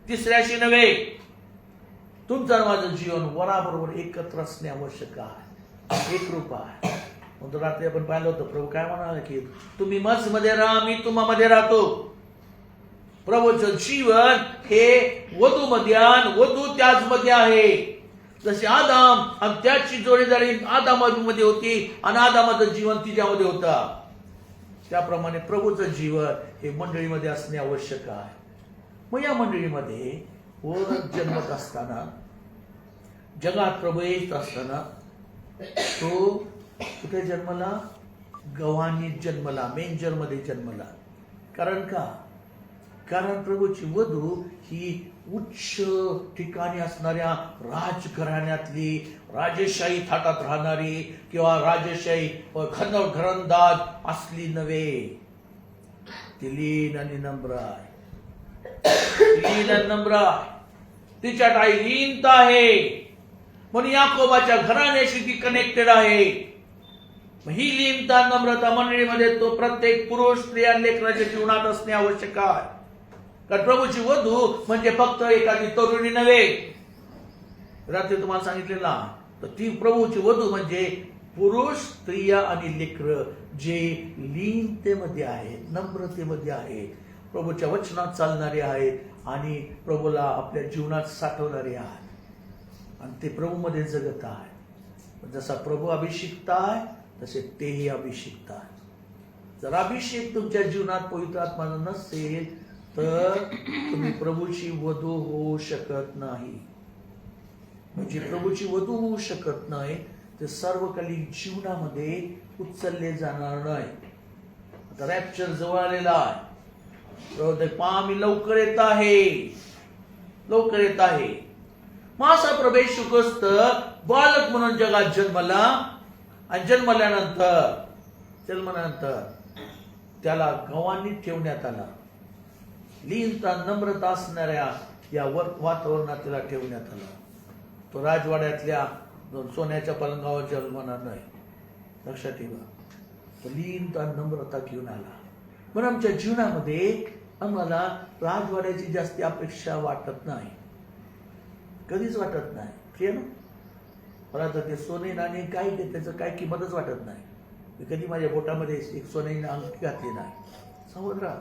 तिसऱ्याशी नव्हे. तुमचं माझं जीवन वराबरोबर एकत्र असणे आवश्यक आहे, एकरूप आहे. म्हणून रात्री आपण पाहिलं होतं, प्रभू काय म्हणाले की तुम्ही माझमध्ये राहा, मी तुम्हामध्ये राहतो. प्रभूचं जीवन हे वधूमध्ये आणि वधू त्याच मध्ये आहे. जसे आदाम आणि त्याची जोडीदारी आदामामध्ये होती आणि आदामाचं जीवन तिच्यामध्ये होता, त्याप्रमाणे प्रभूचं जीवन हे मंडळीमध्ये असणे आवश्यक आहे. मग या मंडळीमध्ये वर जन्मत असताना, जगात प्रभू येत असताना तो कुठे जन्मला? गव्हाणीत जन्मला, मेंजरमध्ये जन्मला. कारण का? कारण प्रभूची वधू ही उच्च ठिकाणी असणाऱ्या राजघराण्यातली, राजेशाही थाटात राहणारी किंवा राजेशाही घरंदाज असली नव्हे. ती लीन आणि नम्र आहे, लीन आणि नम्र आहे. तिच्यात आई लीनता आहे. म्हणून याकोबाच्या घराण्याशी ती कनेक्टेड आहे. ही लीनता, नम्रता मंडळीमध्ये तो प्रत्येक पुरुष, स्त्रिया, लेकराच्या जीवनात असणे आवश्यक आहे. कारण प्रभूची वधू म्हणजे फक्त एखादी तरुणी नव्हे. रात्री तुम्हाला सांगितलेला, तर ती प्रभूची वधू म्हणजे पुरुष, स्त्रिया आणि लेकर जे लीनतेमध्ये आहेत, नम्रतेमध्ये आहेत, प्रभूच्या वचनात चालणारे आहेत आणि प्रभूला आपल्या जीवनात साठवणारे आहेत आणि ते प्रभूमध्ये जगत आहेत. जसा प्रभू अभिषिक्त आहे तसे तेही अभिषिक्त आहे. जर अभिषेक तुमच्या जीवनात पवित्र आत्मा नसेल तर तुम्ही प्रभूची वधू होऊ शकत नाही. म्हणजे प्रभूची वधू होऊ शकत नाही ते सर्वकालिक जीवनामध्ये उचलले जाणार नाही. आता रॅप्चर जवळ आलेला आहे. मी लवकर येत आहे, लवकर येत आहे. मासा प्रवेश ग्रस्त बालक म्हणून जगात जन्मला आणि जन्मल्यानंतर त्याला गव्हाणीत ठेवण्यात आला. लीनता, नम्रता असणाऱ्या या वातावरणात त्याला ठेवण्यात आला. तो राजवाड्यातल्या सोन्याच्या पलंगावर जन्मणार नाही. लक्षात ठेवा, तो लीनता, नम्रता घेऊन आला. पण आमच्या जीवनामध्ये आम्हाला राजवाड्याची जास्ती अपेक्षा वाटत नाही, कधीच वाटत नाही. प्रिय ना, मला तर ते सोने नाणे काही त्याचं काय किंमतच वाटत नाही. मी कधी माझ्या बोटामध्ये एक सोन्याने अंगठी घातली नाही. सहोदरा,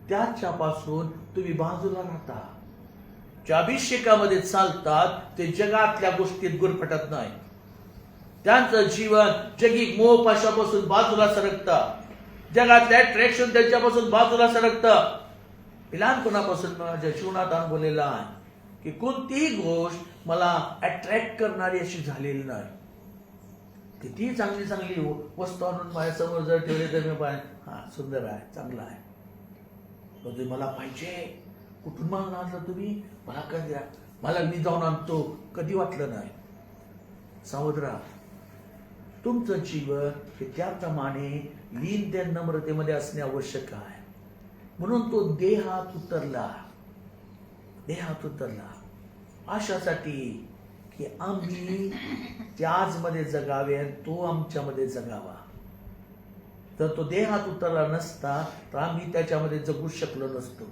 त्याच्यापासून तुम्ही बाजूला राहता. जे अभिषेकामध्ये चालतात ते जगातल्या गोष्टीत गुरफटत नाही. त्यांचं जीवन जगी मोहपाशापासून बाजूला सरकतं. जगातलं अट्रॅक्शन त्यांच्यापासून बाजूला सरकतं. मी लहानपणापासून माझ्या जीवनात अनुभवलेला आहे की कोणतीही गोष्ट मला अट्रॅक्ट करणारी अशी झालेली नाही. किती चांगली चांगली वस्तू आणून माझ्यासमोर जर ठेवले तर मी हा सुंदर आहे, चांगला आहे, पण ते मला पाहिजे. कुठून मागून आणलं तुम्ही? मला काय द्या, मला मी जाऊन आणतो. कधी वाटलं नाही. सहोदरा, तुमचं जीवन हे त्याप्रमाणे लीन त्या नम्रतेमध्ये असणे आवश्यक आहे. म्हणून तो देहात उतरला अशासाठी की आम्ही त्याचमध्ये जगावे आणि तो आमच्यामध्ये जगावा. तर तो देहात उतरला नसता तर आम्ही त्याच्यामध्ये जगू शकलो नसतो.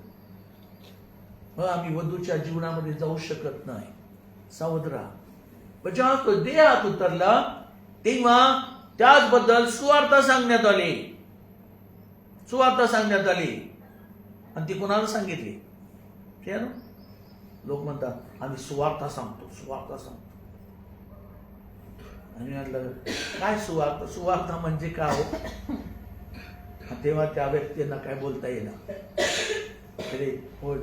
आम्ही वधूच्या जीवनामध्ये जाऊ शकत नाही. सहोदरा, पण जेव्हा तो देहात उतरला तेव्हा त्याचबद्दल सुवार्थ सांगण्यात आली. आणि ती कोणाला सांगितली? लोक म्हणतात आम्ही सुवार्थ सांगतो. आणि म्हटलं काय सुवार्थ म्हणजे काय हो? तेव्हा त्या व्यक्तींना काय बोलता येणार. अरे हो,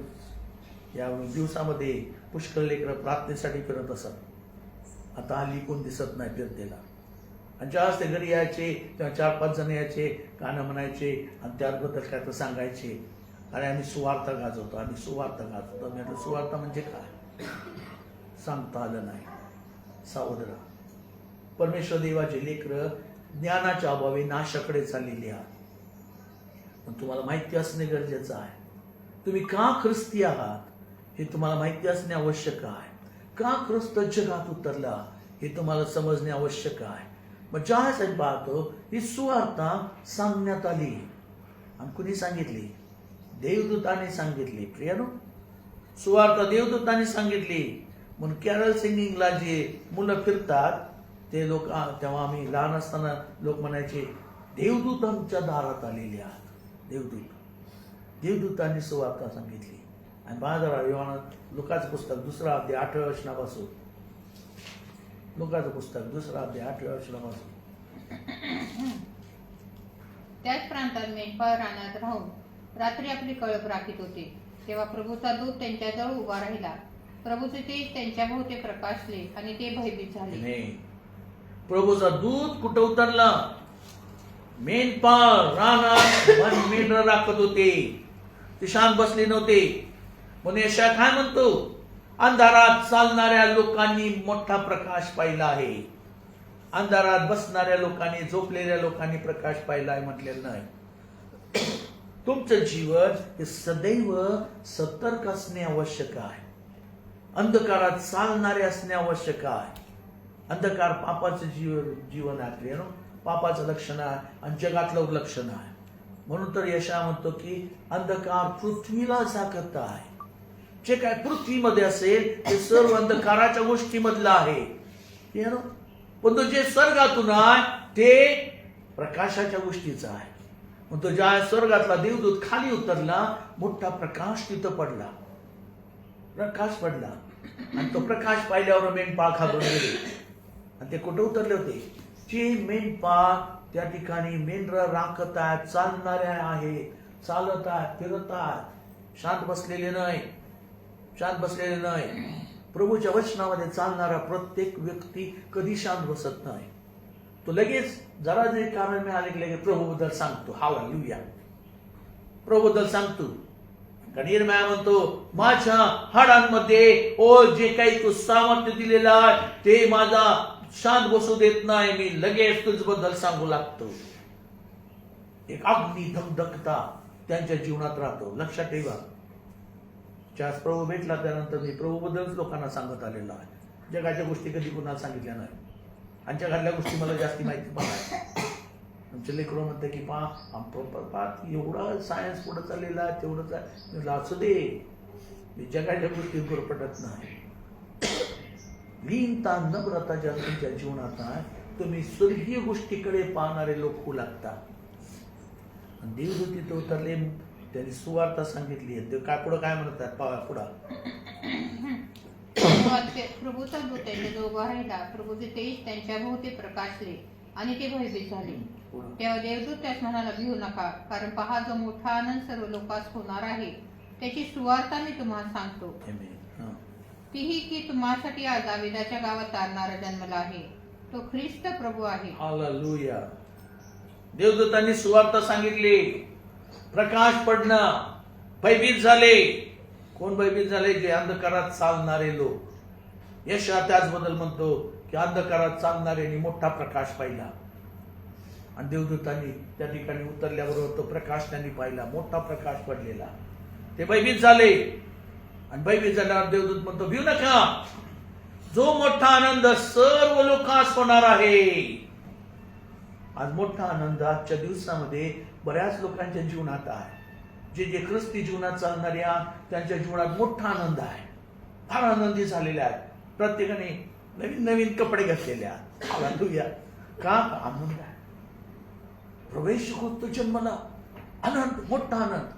या दिवसामध्ये पुष्कळ लेकरं प्रार्थनेसाठी फिरत असत. आता हल्ली कोण दिसत नाही फिरतेला. आणि ज्यावेळेस ते घरी यायचे तेव्हा 4-5 जण यायचे, गाणं म्हणायचे आणि त्याबद्दल काय तर सांगायचे. अरे आम्ही सुवार्थ गाजवतो. मी म्हटलं सुवार्थ म्हणजे काय? सांगता आलं नाही. सहोदरा, परमेश्वर देवाचे लेकरं ज्ञानाच्या अभावी नाशाकडे चाललेली आहात. पण तुम्हाला माहिती असणे गरजेचं आहे. तुम्ही का ख्रिस्ती आहात हे तुम्हाला माहिती असणे आवश्यक आहे. का ख्रिस्त जगात उतरला हे तुम्हाला समजणे आवश्यक आहे. मग ज्यावेळेस पाहतो ही सुवार्ता सांगण्यात आली. आणि कुणी सांगितली? देवदूताने सांगितली. प्रियानो, सुवार्ता देवदूताने सांगितली. म्हणून कॅरल सिंगिंगला जे मुलं फिरतात ते लोक, तेव्हा आम्ही लहान असताना लोक म्हणायचे देवदूत आमच्या दारात आलेले आहात. देवदूतांनी सुवार्ता सांगितली. आणि बाजारा लुकाचं पुस्तक 2 अध्याय 8व्या वचनापासून, लुकाचं पुस्तक 2 अध्याय 8व्या वचनापासून. त्याच प्रांतात मेंढपाळ रानात राहून रात्री आपली कळप राखीत होते. तेव्हा प्रभूचा दूत त्यांच्याजवळ उभा राहिला. प्रभूचे तेज त्यांच्या भोवती प्रकाशले आणि ते भयभीत झाले. प्रभूचा दूत कुठं उतरला? मेंढपाळ रानात मेंढर राखत होते. ते शांत बसले नव्हते. म्हणून यशया काय म्हणतो? अंधारात चालणाऱ्या लोकांनी मोठा प्रकाश पाहिला आहे. अंधारात बसणाऱ्या लोकांनी, झोपलेल्या लोकांनी प्रकाश पाहिला आहे म्हटलेलं नाही. तुमचं जीवन हे सदैव सतर्क असणे आवश्यक आहे. अंधकारात चालणारे असणे आवश्यक आहे. अंधकार पापाचं जीवन आहे. पापाचं लक्षण आहे आणि जगातलं लक्षण आहे. म्हणून तर यशया म्हणतो की अंधकार पृथ्वीला झाकत आहे. जे काय पृथ्वीमध्ये असेल ते सर्व अंधकाराच्या गोष्टीमधलं आहे. पण तो जे स्वर्गातून आहे ते प्रकाशाच्या गोष्टीचा आहे. म्हणतो ज्या स्वर्गातला देवदूत खाली उतरला, मोठा प्रकाश तिथं पडला. आणि तो प्रकाश पाहिल्यावर मेंढपाळ घाबरून गेले. आणि ते कुठे उतरले होते? जे मेंढपाळ त्या ठिकाणी मेंढरं राखत आहेत, चालणारे आहेत, चालत आहेत, फिरत आहेत, शांत बसलेले नाही. प्रभूच्या वचनामध्ये चालणारा प्रत्येक व्यक्ती कधी शांत बसत नाही. तो लगेच जरा जरी कारण मिळाले की लगेच प्रभूबद्दल सांगतो. हालेलुया, प्रभूबद्दल सांगतो. यिर्मया म्हणतो माझ्या हाडांमध्ये जे काही तू सामर्थ्य दिलेलं आहे ते माझा शांत बसू देत नाही. मी लगेच तुझ्याबद्दल सांगू लागतो. एक अग्नी धगधगता त्यांच्या जीवनात राहतो. लक्षात ठेवा. ज्यास प्रभू भेटला त्यानंतर मी प्रभूबद्दलच लोकांना सांगत आलेलो आहे. जगाच्या गोष्टी कधी कुणाला सांगितल्या नाही. आणि जगातल्या गोष्टी मला जास्ती माहिती पण आहे. आमचे लेकरं म्हणते की पा एवढा सायन्स पुढे चाललेला आहे, तेवढंच असू दे. मी जगाच्या गोष्टी गुरफटत नाही. लीनता नम्रता ज्या तुमच्या जीवनात आहे तुम्ही स्वर्गीय गोष्टीकडे पाहणारे लोक होऊ लागतात. देवदूत तिथे उतरले, त्यांनी सुवार्ता सांगितली. ते काय पुढं काय म्हणतात? पुढं प्रभूचा दूत त्यांच्या उभा राहिला. प्रभूचे तेज त्यांच्या भोवती प्रकाशले आणि ते भयभीत झाले. तेव्हा देवदूत त्यास म्हणाला, भिवू नका, कारण पहा, जो मोठा आनंद सर्व लोकांस होणार आहे त्याची सुवार्ता मी तुम्हाला सांगतो. तीही की तुम्हासाठी आज दाविदाच्या गावात तारणारा जन्मला आहे. तो ख्रिस्त प्रभू आहे. हालेलुया. देवदूतांनी सुवार्ता सांगितली, प्रकाश पडणं, भयभीत झाले. कोण भयभीत झाले? जे अंधकारात चालणारे लोक. यशा त्याचबद्दल म्हणतो की अंधकारात चालणाऱ्यांनी मोठा प्रकाश पाहिला. आणि देवदूतांनी त्या ठिकाणी उतरल्याबरोबर तो प्रकाश त्यांनी पाहिला, मोठा प्रकाश पडलेला. ते भयभीत झाले. आणि भयभीत झाल्यावर देवदूत म्हणतो, भिऊ नका, जो मोठा आनंद सर्व लोकांस होणार आहे. आज मोठा आनंद आजच्या दिवसामध्ये बऱ्याच लोकांच्या जीवनात आहे. जे जे ख्रिस्ती जीवनात चालणाऱ्या त्यांच्या जीवनात मोठा आनंद आहे. फार आनंदी झालेले आहेत. प्रत्येकाने नवीन नवीन कपडे घातलेले आहेत. हालेलुया. का? आनंद आहे. प्रवेश होतो जन्मला, आनंद, मोठा आनंद.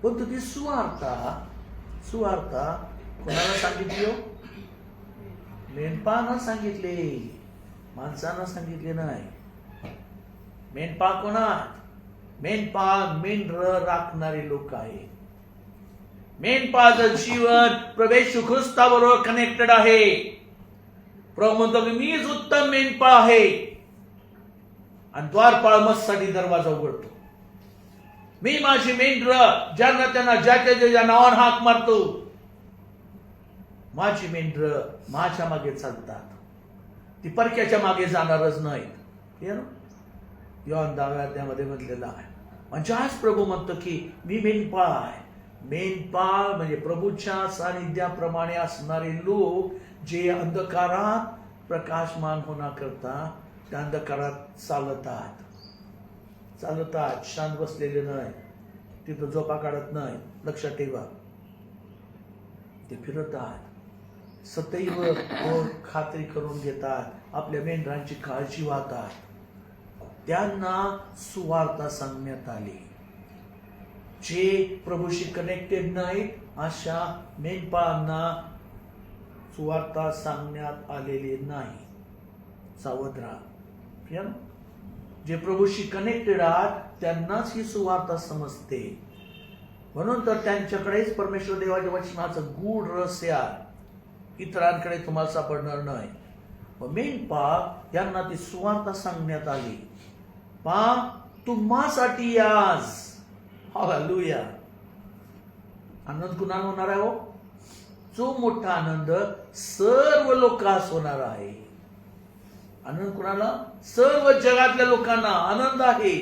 पण ती सुवार्ता कोणाला सांगितली हो? मेंढपाळांना सांगितले, माणसांना सांगितले नाही. मेंढपाळ कोणात? मेंढपाळ मेंढर राखणारे लोक आहे. मेंढपाळाचं जीवन प्रवेश ख्रिस्ताबरोबर कनेक्टेड आहे. प्रभू म्हणतो की मीच उत्तम मेंढपाळ आहे. आणि द्वारपाळ मस्तसाठी दरवाजा उघडतो. मी माझी मेंढर ज्यांना त्यांना ज्याच्या नावाने हाक मारतो. माझी मेंढर माझ्या मागे चालतात. ती परक्याच्या मागे जाणारच नाही. योहान 10व्या अध्यायामध्ये म्हटलेलं आहे. म्हणजे आज प्रभू म्हणतो की मी मेंढपाळ आहे. मेंढपाळ म्हणजे प्रभूच्या सानिध्याप्रमाणे असणारे लोक जे अंधकारात प्रकाशमान होण्याकरता त्या अंधकारात चालतात. शांत बसलेले नाही. तिथं झोपा काढत नाही. लक्षात ठेवा. ते फिरतात. सदैव खात्री करून घेतात. आपल्या मेंढरांची काळजी वाहतात. त्यांना सुवार्ता सांगण्यात आली. जे प्रभूशी कनेक्टेड नाहीत अशा मेंढपाळांना सुवार्ता सांगण्यात आलेली नाही. सावध राहा. जे प्रभूशी कनेक्टेड आहात त्यांनाच ही सुवार्ता समजते. म्हणून तर त्यांच्याकडेच परमेश्वर देवाच्या वचनाचं गूढ रहस्य आहे. इतरांकडे तुम्हाला सापडणार नाही. मेंढपाळ यांना ती सुवार्ता सांगण्यात आली. तुम्हासाठी आज. हालेलुया. आनंद कुणाला होणार आहे हो? जो मोठा आनंद सर्व लोकांस होणार आहे. आनंद कुणाला? सर्व जगातल्या लोकांना आनंद आहे.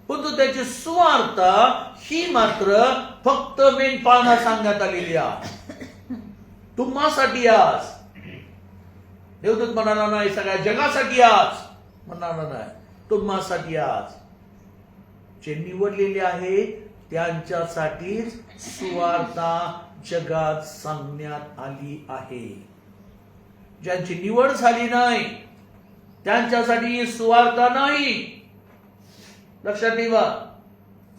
परंतु त्याची सुवार्ता ही मात्र फक्त मेंढपाळांना सांगण्यात आलेली आहे. तुम्हासाठी आज. देवदूत म्हणाला नाही, सगळ्या जगासाठी आज म्हणाला नाही, तुम्हासाठी आज. जे निवडलेले आहे त्यांच्यासाठीच सुवार्ता जगात सांगण्यात आली आहे. ज्यांची निवड झाली नाही त्यांच्यासाठी सुवार्ता नाही. लक्षात ठेवा.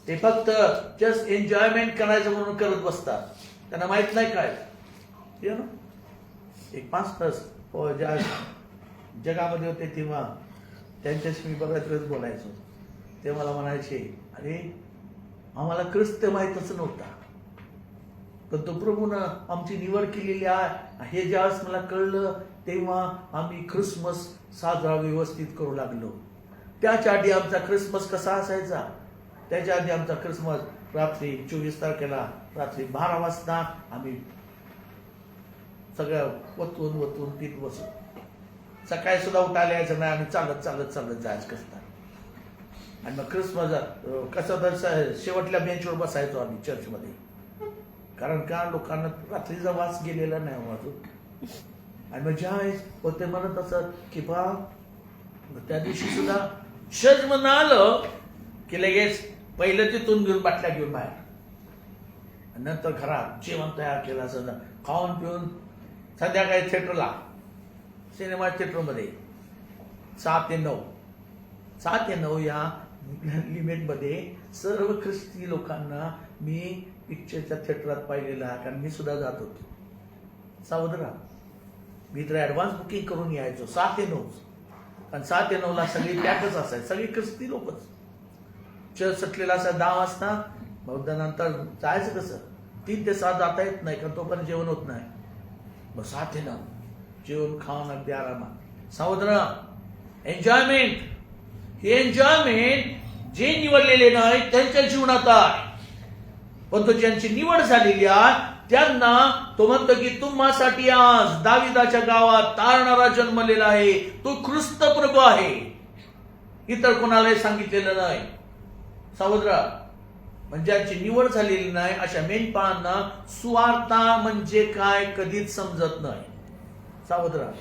ते फक्त जस्ट एन्जॉयमेंट करायचं म्हणून करत बसतात. त्यांना माहित नाही काय. एक मास्टर्स ज्या जगामध्ये होते तेव्हा त्यांच्याशी मी बऱ्याच वेळेस बोलायचो. ते मला म्हणायचे, अरे आम्हाला ख्रिस्त माहीतच नव्हता, पण तो प्रभूनं आमची निवड केलेली आहे हे ज्यावेळेस मला कळलं तेव्हा आम्ही ख्रिसमस साजरा व्यवस्थित करू लागलो. त्याच्या आधी आमचा ख्रिसमस कसा असायचा? त्याच्या आधी आमचा ख्रिसमस रात्री 24 तारखेला रात्री 12 वाजता आम्ही सगळं वतून पीत बसू. सकाळी सुद्धा उठायला यायचं नाही. आम्ही चालत जायचं कसं. आणि मग ख्रिसमस कसं तर शेवटल्या बेंचवर बसायचो आम्ही चर्चमध्ये. कारण का लोकांना रात्रीचा वास गेलेला नाही वाजून. आणि मग ज्यावेळेस होते म्हणत असत की बा त्या दिवशी सुद्धा शज म्हणून आलं की लगेच पहिलं तिथून घेऊन बाटल्या घेऊन बाहेर. नंतर घरात जेवण तयार केलं असं खाऊन पिऊन संध्याकाळी थिएटरला, सिनेमा थिएटरमध्ये 7 ते 9 या लिमिटमध्ये सर्व ख्रिस्ती लोकांना मी पिक्चरच्या थिएटरात पाहिलेलं आहे. कारण मी सुद्धा जात होतो. सावध राहा. मी तर ऍडव्हान्स बुकिंग करून यायचो 7 ते 9, कारण 7 ते 9ला सगळी पॅकच असायची, सगळी क्रिस्ती लोकच. चर्च सुटलेला असा 10 वाजता, मग नंतर जायचं कसं? 3 ते 6 जाता येत नाही, कारण तोपर्यंत जेवण होत नाही. मग 7 ते 9 जेवण खाऊन अगदी आरामात. सावध राहा. एन्जॉयमेंट, हे एन्जॉयमेंट जे निवडलेले नाही त्यांच्या जीवनात आहे, पण तो ज्यांची निवड झालेली आहे त्यांना तो म्हणतो की तुम्हासाठी आज दाविदाच्या गावात तारणारा जन्मलेला आहे, तो ख्रिस्त प्रभू आहे. इतर कोणालाही सांगितलेलं नाही. सावध राहा. म्हणजे ज्यांची निवड झालेली नाही अशा मेंढपाळांना सुवार्ता म्हणजे काय कधीच समजत नाही. सावध राहा.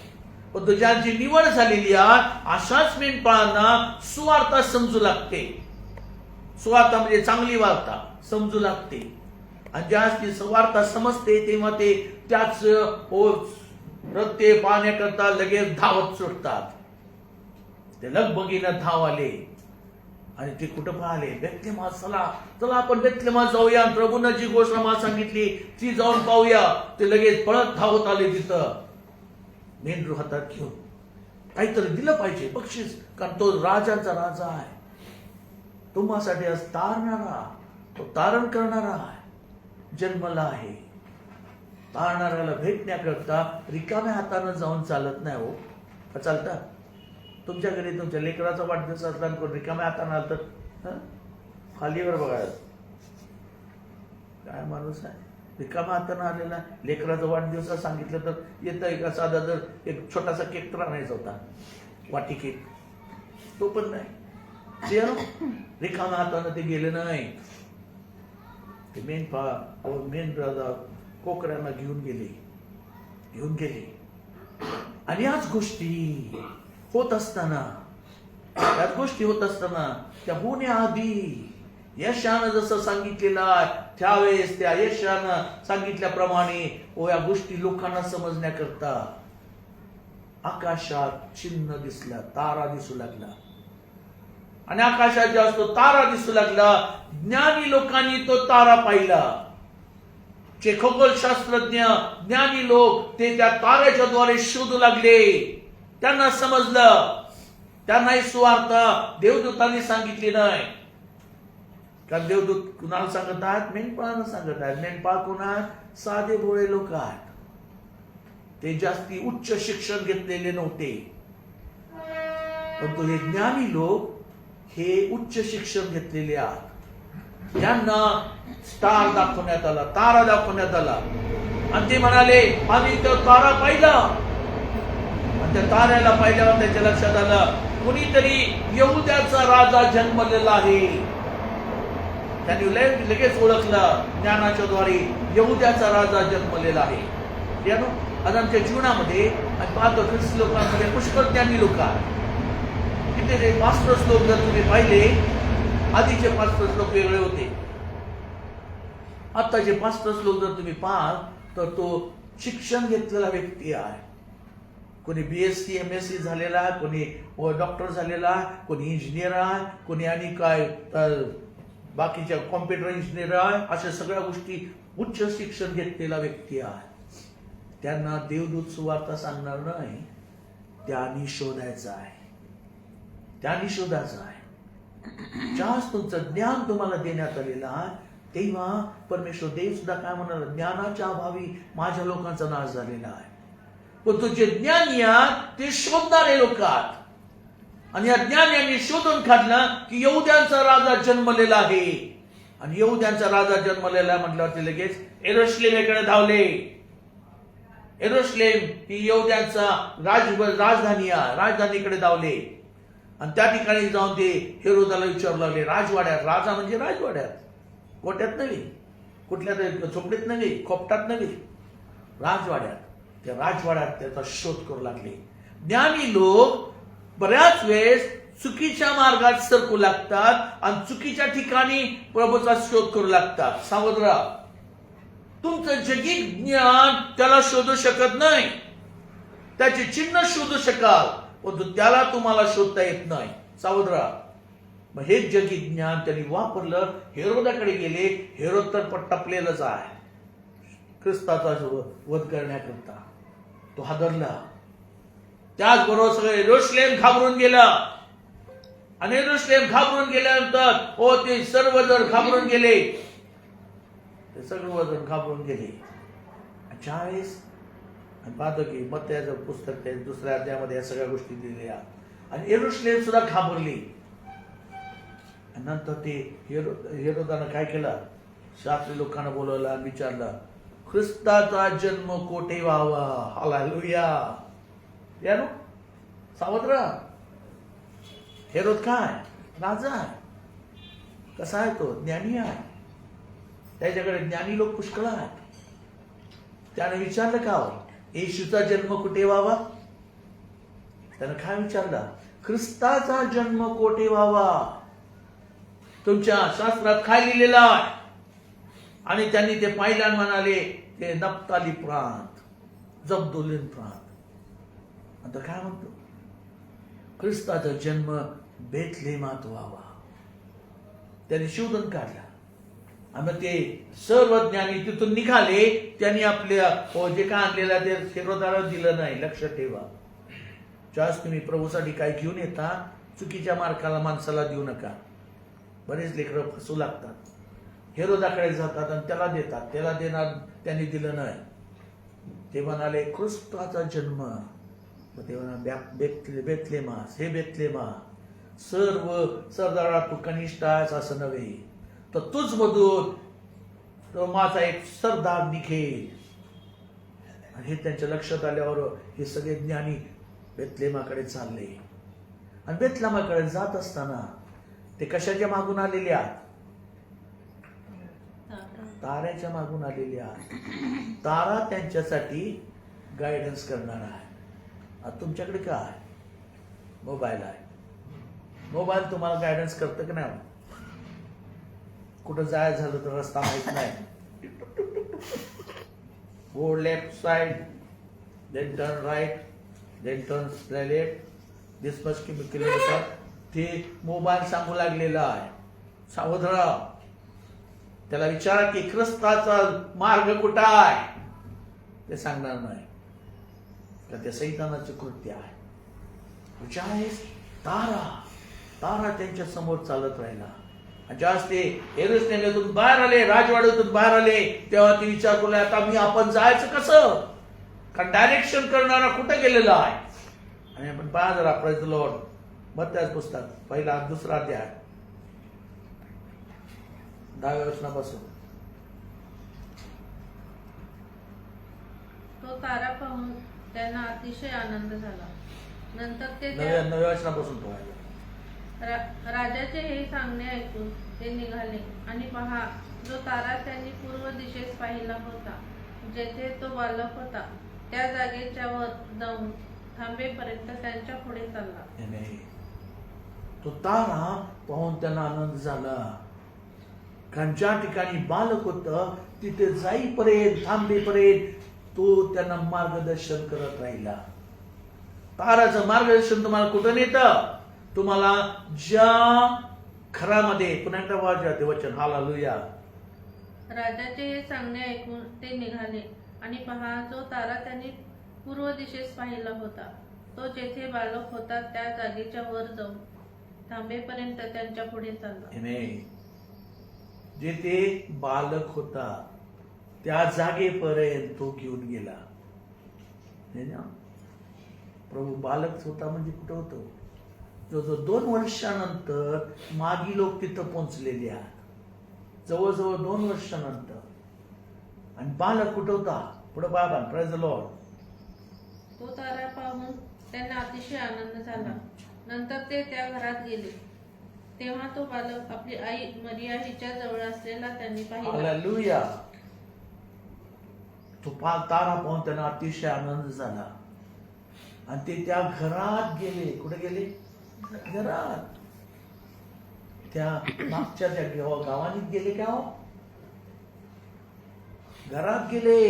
पण तो ज्यांची निवड झालेली आहे अशाच मेंढपाळांना सुवार्ता समजू लागते. सुवार्ता म्हणजे चांगली वार्ता समजू लागते. आणि ज्या ती सुवार्ता समजते तेव्हा ते त्याच रस्ते पाहण्याकरता लगेच धावत सुटतात. ते लगबगीनं धाव आले आणि ते कुठं पाहिले? बेथलेहमात. चला आपण बेथलेहमात जाऊया. प्रभूनं जी गोष्ट मला सांगितली ती जाऊन पाहूया. ते लगेच पळत धावत आले तिथं मेंढरू हातात घेऊन. काहीतरी दिलं पाहिजे बक्षीस, कारण तो राजांचा राजा आहे. तुम्हासाठी आज तारणारा, तो तारण करणारा जन्मला आहे. तारणाऱ्याला भेटण्याकरता रिकाम्या हातानं जाऊन चालत नाही हो. का चालतात? तुमच्या घरी तुमच्या लेकराचा वाढदिवस असला कोण रिकाम्या हातानं आलं तर खालीवर बघा काय माणूस आहे. रिकाम्या हातानं आलेला लेकराचा वाढदिवस सांगितलं तर येतं. एका साधा जर एक छोटासा केक तर आणायचा होता, वाटी केक, तो पण नाही. रिकाम्या हातानं ते गेले नाही. ते मेन राजा कोकऱ्यांना घेऊन गेले. आणि याच गोष्टी होत असताना त्या होण्याआधी यशानं जसं सांगितलेलं आहे त्यावेळेस त्या यशानं सांगितल्याप्रमाणे या गोष्टी लोकांना समजण्याकरता आकाशात चिन्ह दिसला, तारा दिसू लागला. आणि आकाशात जेव्हा तो तारा दिसू लागला, ज्ञानी लोकांनी तो तारा पाहिला. जे खगोलशास्त्रज्ञ ज्ञानी लोक ते त्या ताऱ्याच्या द्वारे शोधू लागले. त्यांना समजलं. त्यांनाही सुवार्ता देवदूतांनी सांगितली नाही. कारण देवदूत कुणाला सांगत आहेत? मेंढपाळांना सांगत आहेत. मेंढपाळ कोण आहेत? साधे भोळे लोक आहेत. ते जास्ती उच्च शिक्षण घेतलेले नव्हते. परंतु हे ज्ञानी लोक हे उच्च शिक्षण घेतलेले आहेत. त्यांना स्टार दाखवण्यात आला, तारा दाखवण्यात आला. आणि ते म्हणाले आम्ही तो तारा पाहिला. आणि त्या ताऱ्याला पाहिल्यावर त्याच्या लक्षात आलं कुणीतरी यहुद्याचा राजा जन्मलेला आहे. त्यांनी लगेच ओळखलं ज्ञानाच्या द्वारे यहुद्याचा राजा जन्मलेला आहे. आज आमच्या जीवनामध्ये आणि पाहतो ख्रिस्ती लोकांमध्ये पुष्कळ ज्ञानी लोक आहेत. तिथे 5 लोक जर तुम्ही पाहिले, आधीचे 5 लोक वेगळे होते. आताचे 5 लोक जर तुम्ही पाहाल तर तो शिक्षण घेतलेला व्यक्ती आहे. कोणी BSc MSc झालेला आहे, कोणी डॉक्टर झालेला आहे, कोणी इंजिनियर आहे, कोणी आणि काय बाकीच्या कॉम्प्युटर इंजिनियर आहे. अशा सगळ्या गोष्टी उच्च शिक्षण घेतलेला व्यक्ती आहे. त्यांना देवदूत सुवार्ता सांगणार नाही. त्यांनी शोधायचं आहे. जास्त तुमचं ज्ञान तुम्हाला देण्यात आलेलं आहे. तेव्हा परमेश्वर देव सुद्धा काय म्हणाला? ज्ञानाच्या अभावी माझ्या लोकांचा नाश झालेला आहे. पण तो जे ज्ञानी आहेत ते शोधणारे लोक आहेत. आणि या ज्ञान्यांनी शोधून काढलं की यहुद्यांचा राजा जन्मलेला आहे. आणि यहुद्यांचा राजा जन्मलेला म्हटल्यावर ते लगेच यरूशलेमेकडे धावले. यरूशलेम ही यहुद्यांचा राजधानी आहे. राजधानीकडे धावले. आणि त्या ठिकाणी जाऊन ते हेरोदाला विचारू लागले, राजवाड्यात. राजा म्हणजे राजवाड्यात, कोट्यात नव्हे, कुठल्या झोपडीत नव्हे, खोपटात नव्हे, राजवाड्यात. त्या राजवाड्यात त्याचा शोध करू लागले. ज्ञानी लोक बऱ्याच वेळेस चुकीच्या मार्गात सरकू लागतात आणि चुकीच्या ठिकाणी प्रभूचा शोध करू लागतात. सावध राहा. तुमचं जगिक ज्ञान त्याला शोधू शकत नाही. त्याचे चिन्ह शोधू शकाल, परंतु त्याला तुम्हाला शोधता येत नाही. सावध राहा. मग हे जगिक ज्ञान त्यांनी वापरलं. हेरोदाकडे गेले. हेरोद तर टपलेलंच आहे. ख्रिस्ताचा वध करण्याकरता. तो हादरला. त्याचबरोबर सगळे यरूशलेम घाबरून गेलं. आणि यरूशलेम घाबरून गेल्यानंतर ते सर्वजण घाबरून गेले. ते सर्वजण घाबरून गेले. ज्यावेळेस पाहतो की मत्याचं पुस्तक त्या दुसऱ्या अध्यायामध्ये या सगळ्या गोष्टी दिलेल्या. आणि यरूशलेम सुद्धा घाबरली. आणि नंतर ते हेरोदानं काय केलं, शास्त्री लोकांना बोलवलं आणि विचारलं, ख्रिस्ताचा जन्म कोठे व्हावा. हालेलुया. यानो सावध राहा. हेरोद काय राजा आहे. कसा आहे तो? ज्ञानी आहे. त्याच्याकडे ज्ञानी लोक पुष्कळ आहेत. त्याने विचारलं का येशूचा जन्म कुठे व्हावा. त्यानं काय विचारलं, ख्रिस्ताचा जन्म कोठे व्हावा. तुमच्या शास्त्रात काय लिहिलेलं आहे. आणि त्यांनी ते पाहिलं म्हणाले ते नप्ताली प्रांत, जब्दुलीन प्रांत. आता काय म्हणतो, ख्रिस्ताचा जन्म बेथलेहमात व्हावा. त्यांनी शोधून काढला. आणि ते सर्व ज्ञानी तिथून निघाले. त्यांनी आपल्या जे काय आणलेलं ते हेरोदाला दिलं नाही. लक्ष ठेवा, ज्यावेळेस तुम्ही प्रभूसाठी काय घेऊन येता, चुकीच्या मार्गाला माणसाला देऊ नका. बरेच लेकरं फसू लागतात. हेरोदाकडे जातात आणि त्याला देतात. त्याला देणार, त्यांनी दिलं नाही. ते म्हणाले ख्रिस्ताचा जन्म. ते म्हणाले बेथलेहमास, हे बेथलेहमा, सर्व सरदारा तू कनिष्ठ आहेस असं नव्हे, तर तुझ मधून तो माझा एक सरदार निघेल. आणि हे त्यांच्या लक्षात आल्यावर हे सगळे ज्ञानी बेथलेहमाकडे चालले. आणि बेथलेहमाकडे जात असताना ते कशाच्या मागून आलेले आहेत, ताऱ्याच्या मागून आलेले आहेत. तारा त्यांच्यासाठी गायडन्स करणार आहे. आता तुमच्याकडे काय, मोबाईल आहे. मोबाईल तुम्हाला गायडन्स करतं की नाही. कुठं जायचं झालं तर रस्ता माहित नाही, go left side, then turn right, then turn left, this much kilometre. ते मोबाईल सांगू लागलेला आहे. सावध राहा. त्याला विचारा की ख्रिस्ताचा मार्ग कुठं आहे, ते सांगणार नाही. तर ते सैतानाचे कृत्य आहे. ज्यावेळेस तारा त्यांच्या समोर चालत राहिला. ज्यावेळेस ते यरूशलेमातून बाहेर आले, राजवाड्यातून बाहेर आले, तेव्हा ते विचार करू लागले, आता आपण जायचं कसं. कारण डायरेक्शन करणारा कुठं गेलेला आहे. आणि आपण पहा जरा, प्रेज द लॉर्ड, मत्याचं पुस्तक पहिला दुसरा अध्याय 10व्या वचनापासून. तो तारा पाहून त्यांना अतिशय आनंद झाला. नंतर ते 9व्या वचनापासून पाहायला. राजाचे हे सांगणे ऐकून ते निघाले. आणि पहा, जो तारा त्यांनी पूर्व दिशेस पाहिला होता, जेथे तो बालक होता, त्या जागेच्या वर जाऊन थांबेपर्यंत त्यांच्या पुढे चालला. तो तारा पाहून त्यांना आनंद झाला. कारण ज्या ठिकाणी बालक होतं तिथे जाईपर्यंत, थांबेपर्यंत तो त्यांना मार्गदर्शन करत राहिला. ताराचं मार्गदर्शन तुम्हाला कुठं नेतं, तुम्हाला ज्या घरामध्ये, पुन्हा एकदा वाचा ते वचन, हालेलुया. राजाचे हे सांगणे ऐकून ते निघाले. आणि पहा, जो तारा त्यांनी पूर्व दिशेस पाहिला होता, तो जेथे बालक होता त्या जागेच्या वर जाऊन थांबेपर्यंत त्यांच्या पुढे चालला. जेथे बालक होता त्या जागेपर्यंत तो घेऊन गेला. प्रभू बालक होता म्हणजे कुठं होतो, जो 2 वर्षानंतर मागी लोक तिथं पोहोचलेले आहेत, जवळजवळ 2 वर्षानंतर. आणि बालक कुठं होता, पुढे बाबा, प्रेज द लॉर्ड. तो तारा पाहून त्यांना अतिशय आनंद झाला. नंतर ते त्या घरात गेले. तेव्हा तो बालक आपली आई मरिया हिच्या जवळ असलेला त्यांनी पाहिला. हालेलुया. तो तारा पाहून त्यांना अतिशय आनंद झाला. आणि ते त्या घरात गेले. कुठे गेले, घरात. त्या मागच्या त्या गावाने गेले का, घरात गेले.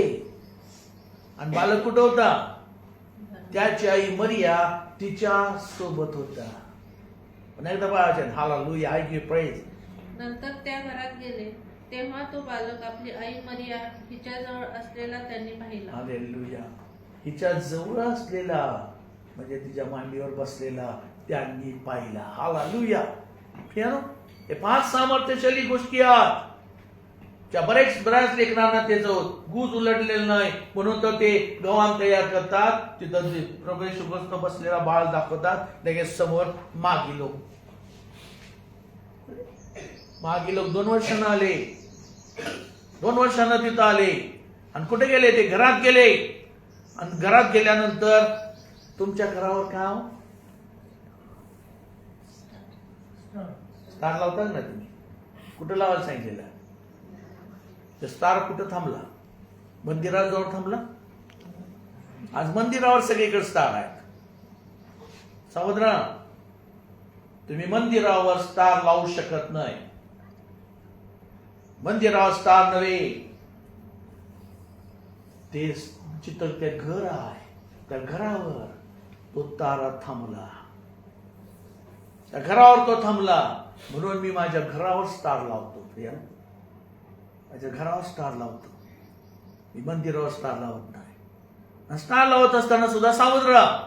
आणि बालक कुठं होता, त्याची आई मरिया तिच्या सोबत होता. पण एकदा पाहायचे, हालेलुया, आय गिव्ह प्रेज. नंतर त्या घरात गेले. तेव्हा तो बालक आपली आई मरिया हिच्याजवळ असलेला त्यांनी पाहिला. हालेलुया. हिच्या जवळ असलेला म्हणजे तिच्या मांडीवर बसलेला त्यांनी पाहिला. हालेलुया. प्रियानो, हे 5 सामर्थ्यशाली गोष्टी आहेत. त्या बऱ्याच लेखनांना त्याचं गुज उलटलेलं नाही म्हणून तर ते गव्हाण तयार करतात. तिथं प्रभू येशू ख्रिस्त बसलेला बाळ दाखवतात. लगेच समोर मागी लोक 2 वर्षांना आले. 2 वर्षांना तिथं आले आणि कुठे गेले? ते घरात गेले. आणि घरात गेल्यानंतर तुमच्या घरावर काय स्टार लावतात ना तुम्ही? कुठं लावायला सांगितलेलं? ते स्टार कुठं थांबला? मंदिराजवळ थांबला. आज मंदिरावर सगळीकडे स्टार आहेत. सहोदरा, तुम्ही मंदिरावर स्टार लावू शकत नाही. मंदिरावर स्टार नव्हे, ते जिथं ते घर आहे त्या घरावर तो तारा थांबला. त्या घरावर तो थांबला. म्हणून मी माझ्या घरावर स्टार लावतो. प्रिया, माझ्या घरावर स्टार लावतो. मी मंदिरावर स्टार लावत नाही. स्टार लावत असताना सुद्धा सावध राहा.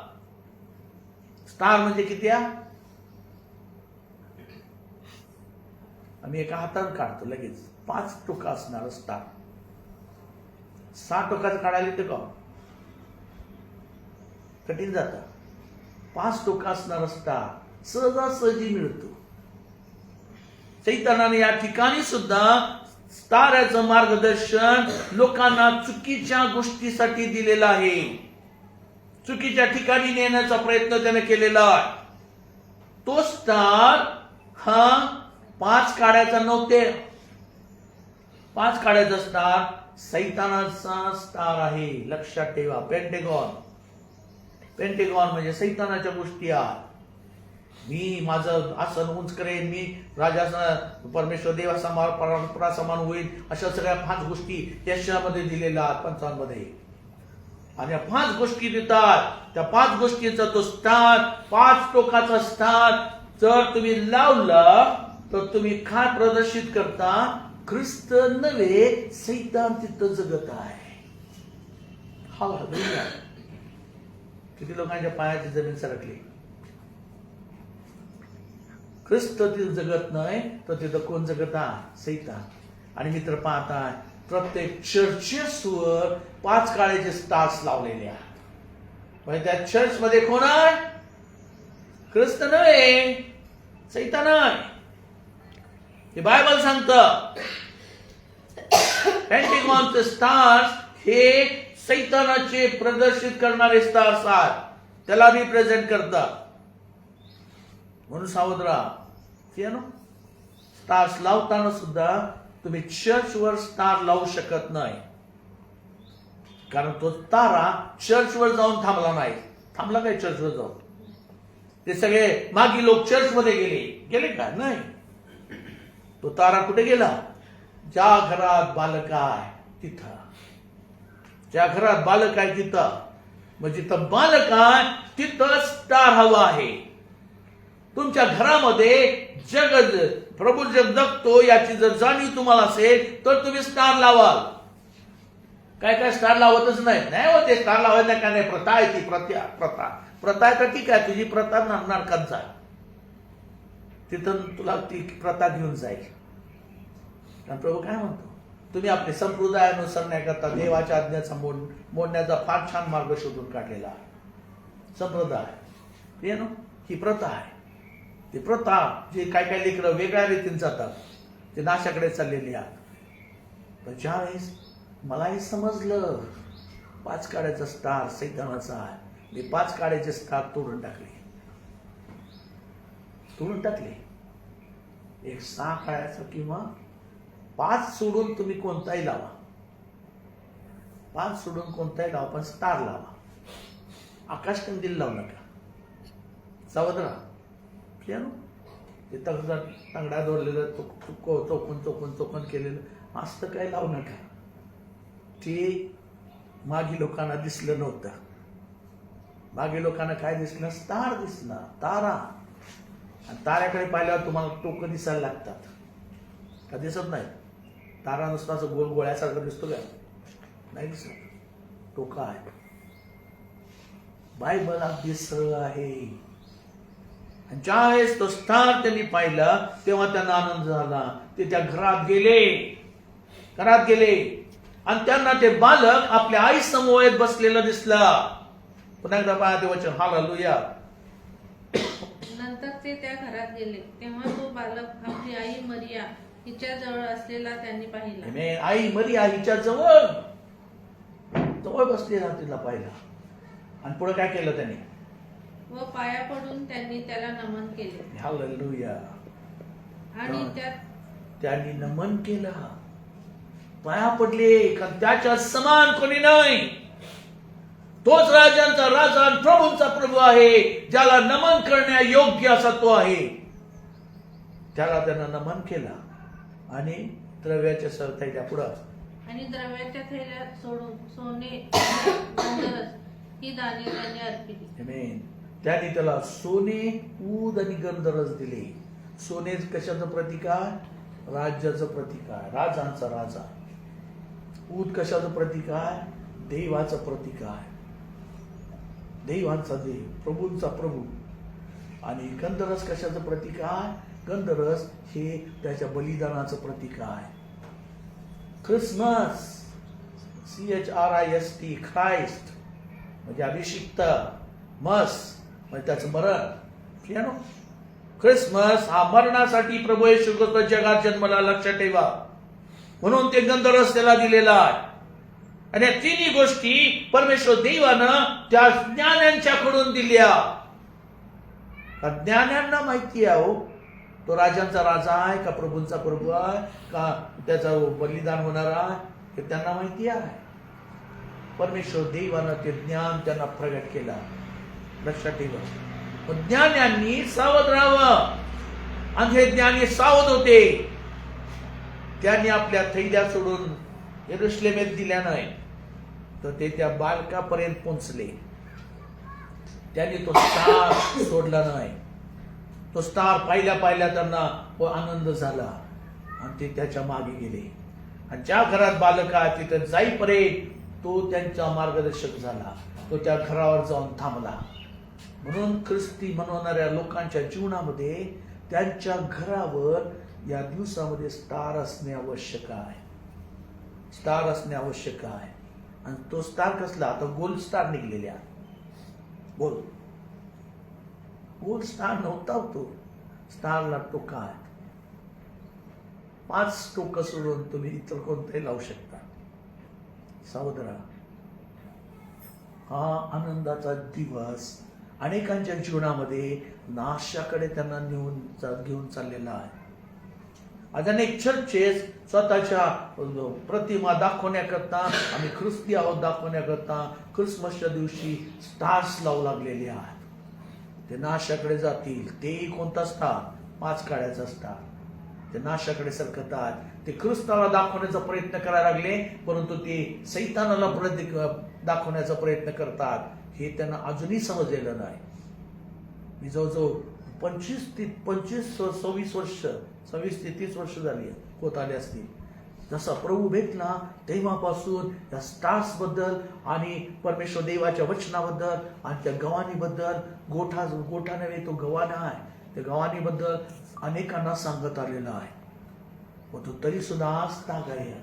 स्टार म्हणजे किती? आम्ही एका हाताने काढतो लगेच. 5 टोका असणार स्टार. 6 टोकाचं काढायला येते का? कठीण जात. 5 टोका असणार स्टार सहजासहजी मिळतो. सैतानाने या ठिकाणी सुद्धा स्टाराचं मार्गदर्शन लोकांना चुकीच्या गोष्टीसाठी दिलेलं आहे. चुकीच्या ठिकाणी नेण्याचा प्रयत्न त्याने केलेला आहे. तो स्टार हा 5 काड्याचा नव्हते. 5 काड्याचा स्टार सैतानाचा स्टार आहे. लक्षात ठेवा. पेंटेगॉन म्हणजे सैतानाच्या गोष्टी आहेत. मी माझं आसन उंच करेन, मी राजा परमेश्वर देवा समान होईल, अशा सगळ्या 5 गोष्टी यशामध्ये दिलेल्या आहेत 55 मध्ये. आणि या 5 गोष्टी देतात. त्या 5 गोष्टींचा तो स्टार, 5 टोकाचा स्टार जर तुम्ही लावला तर तुम्ही काय प्रदर्शित करता? ख्रिस्त नव्हे, सैतान तिथं जगत आहे. हालेलुया. किती लोकांच्या पायाची जमीन सरकली. ख्रिस्त तिथं जगत नाही तर तिथं कोण जगत आहे? सैतान. आणि मित्र पाहताय प्रत्येक चर्चेसवर 5 काळ्याचे स्टार्स लावलेले आहेत. म्हणजे त्या चर्च मध्ये कोण आहे? ख्रिस्त नव्हे, सैतान आहे. हे बायबल सांगतं. पेंटेगॉनचे स्टार्स हे सैतानाचे प्रदर्शित करणारे स्टार्स आहेत. त्याला रिप्रेझेंट करतात. म्हणून सावध राहा. स्टार्स लावताना सुद्धा तुम्ही चर्चवर स्टार लावू शकत नाही. कारण तो तारा चर्चवर जाऊन थांबला नाही. थांबला काय चर्चवर जाऊन? ते सगळे मागी लोक चर्चमध्ये गेले का? नाही. तो तारा कुठे गेला? ज्या घरात बालक आहे तिथं. ज्या घरात बालक आहे तिथं. म्हणजे जिथं बालक आहे तिथं स्टार हवा आहे. तुमच्या घरामध्ये प्रभू जग जगतो याची जर जाणीव तुम्हाला असेल तर तुम्ही स्टार लावाल. काय स्टार लावतच नाही होते. स्टार लावायला काय नाही. प्रथा आहे ती. प्रथा आहे तर ठीक आहे. तुझी प्रथा नरकात जाय. तिथं तुला ती प्रथा घेऊन जाईल. आणि प्रभू काय म्हणतो? तुम्ही आपले संप्रदायानुसार नाही करता देवाच्या आज्ञाचा मोडण्याचा फार छान मार्ग शोधून काढलेला आहे. संप्रदाय ही प्रथा आहे. ती प्रथा जे काय लेकरं वेगळ्या रीतीने जातात ते नाशाकडे चाललेली आहे. तर ज्यावेळेस मला हे समजलं 5 काड्याचा स्टार सैतानाचा आहे, मी 5 काड्याचे स्टार तोडून टाकले. एक 6 काड्याचा किंवा 5 सोडून तुम्ही कोणताही लावा. 5 सोडून कोणताही लावा, पण स्टार लावा. आकाशकंदील लावू नका. सावध राहा. ते तंगडा दोरलेलं चोखून केलेलं असतं काय लावू नका. ते मागी लोकांना दिसलं नव्हतं. मागे लोकांना काय दिसलं? स्टार दिसला, तारा. आणि ताऱ्याकडे पाहिल्यावर तुम्हाला टोकं दिसायला लागतात का? दिसत नाही. तारा नुसता असं गोल गोळ्यासारखं दिसतो का? नाही दिसत. तो काय? बायबल अगदी सरळ आहे. ज्यावेळेस तो स्टार त्यांनी पाहिला तेव्हा त्यांना आनंद झाला. ते त्या घरात गेले आणि त्यांना ते बालक आपल्या आई समोर बसलेलं दिसला. पुन्हा एकदा पहा ते वचन. हालेलुया. नंतर ते त्या घरात गेले तेव्हा तो बालक आपली आई मरिया हिच्या जवळ असलेला त्यांनी पाहिला. आमेन. आई मरिया हिच्या जवळ बसलेला तिला पाहिला. आणि पुढे काय केलं त्यांनी? व पाया पडून त्यांनी त्याला नमन केले. हालेलुया. आणि त्यांनी नमन केलं, पाया पडले. कारण त्याच्या समान कोणी नाही. तोच राजांचा राजा आणि प्रभूंचा प्रभू आहे. ज्याला नमन करण्या योग्य असा तो आहे. त्याला त्यांना नमन केला आणि द्रव्याच्या थैल्या पुढं आणि द्रव्याच्या थैल्या सोडून सोने गंधरस ही दाने त्यांनी अर्पिली. आमेन. त्यांनी त्याला सोने, ऊद आणि गंधरस दिले. सोने कशाचं प्रतीक आहे? राज्याचं प्रतीक आहे. राजांचा राजा. ऊद कशाचं प्रतीक आहे? देवाचं प्रतीक आहे. देवांचा देव, प्रभूंचा प्रभू. आणि गंधरस कशाचं प्रतीक आहे? गंधरस हे त्याच्या बलिदानाचं प्रतीक आहे. ख्रिसमस, CHRIST, ख्राइस्ट म्हणजे अभिषिक्त, मस म्हणजे त्याचं मरण. ख्रिसमस हा मरणासाठी प्रभू येशू ख्रिस्त जगात जन्मला, लक्षात ठेवा. म्हणून ते गंधरस त्याला दिलेला आहे. आणि या तिन्ही गोष्टी परमेश्वर देवानं त्या ज्ञानांच्याकडून दिल्या. ज्ञानांना माहिती आहे हो, तो राजांचा राजा आहे का प्रभूंचा प्रभू आहे का त्याचं बलिदान होणार आहे हे त्यांना माहिती आहे. परमेश्वर देवानं ते ज्ञान त्यांना प्रगट केला. लक्षात ठेवा. ज्ञान्यांनी सावध राहावं. आणि हे ज्ञानी सावध होते. त्यांनी आपल्या थैल्या सोडून यरुशलेमेत दिल्या नाही, तर ते त्या बालकापर्यंत पोहोचले. त्यांनी तो स्टार सोडला नाही. तो स्टार पाहिल्या त्यांना आनंद झाला आणि ते त्याच्या मागे गेले. आणि ज्या घरात बालक आहे तिथे जाईपर्यंत तो त्यांचा मार्गदर्शक झाला. तो त्या घरावर जाऊन थांबला. म्हणून ख्रिस्ती म्हणणाऱ्या लोकांच्या जीवनामध्ये त्यांच्या घरावर या दिवसामध्ये स्टार असणे आवश्यक आहे. स्टार असणे आवश्यक आहे. आणि तो स्टार कसला? आता गोल्ड स्टार निघलेल्या. गोल्ड स्टार नव्हता. तो स्टारला टोका आहे. 5 टोकं सोडून तुम्ही इतर कोणताही लावू शकता. सावध राहा. हा आनंदाचा दिवस अनेकांच्या जीवनामध्ये नाशाकडे त्यांना घेऊन चाललेला आहे. आज अनेक चर्चेस स्वतःच्या प्रतिमा दाखवण्याकरता, आम्ही ख्रिस्ती आहोत दाखवण्याकरता ख्रिसमसच्या दिवशी स्टार्स लावू लागलेले आहेत. ते नाशाकडे जातील. तेही कोणता स्टार? 5 काळ्याचा स्टार. ते नाशाकडे सरकतात. ते ख्रिस्ताला दाखवण्याचा प्रयत्न करायला लागले, परंतु ते सैतानाला दाखवण्याचा प्रयत्न करतात. हे त्यांना अजूनही समजलेलं नाही. मी जवळजवळ 26 ते 26 वर्ष 26 ते 30 वर्ष झाली होत आले असतील. जसा प्रभू भेटला तेव्हापासून या स्टार्स बद्दल आणि परमेश्वर देवाच्या वचनाबद्दल आणि त्या गवानीबद्दल, गोठा नव्हे तो गवाना आहे, त्या गवानीबद्दल अनेकांना सांगत आलेला आहे. तो तरी सुद्धा आज तागाय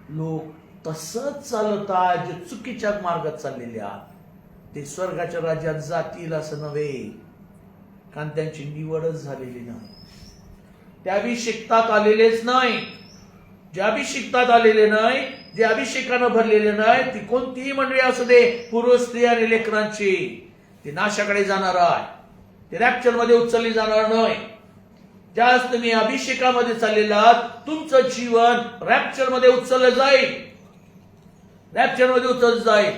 लोक तसंच चालत आहे जे चुकीच्या मार्गात चाललेले आहेत. ते स्वर्गाच्या राज्यात जातील असं नव्हे, कारण त्यांची निवडच झालेली नाही. ते अभिषेकतात आलेलेच नाही. जे अभिषेकतात आलेले नाही, जे अभिषेकानं भरलेले नाही, ती कोणतीही मंडळी असू दे, पुरुष, स्त्री आणि लेकरांची, ती नाशाकडे जाणार आहे. ते रॅप्चर मध्ये उचलली जाणार नाही. ज्यावेळेस तुम्ही अभिषेकामध्ये चाललेला आहात, तुमचं जीवन रॅप्चर मध्ये उचललं जाईल. रॅप्चर मध्ये उचललं जाईल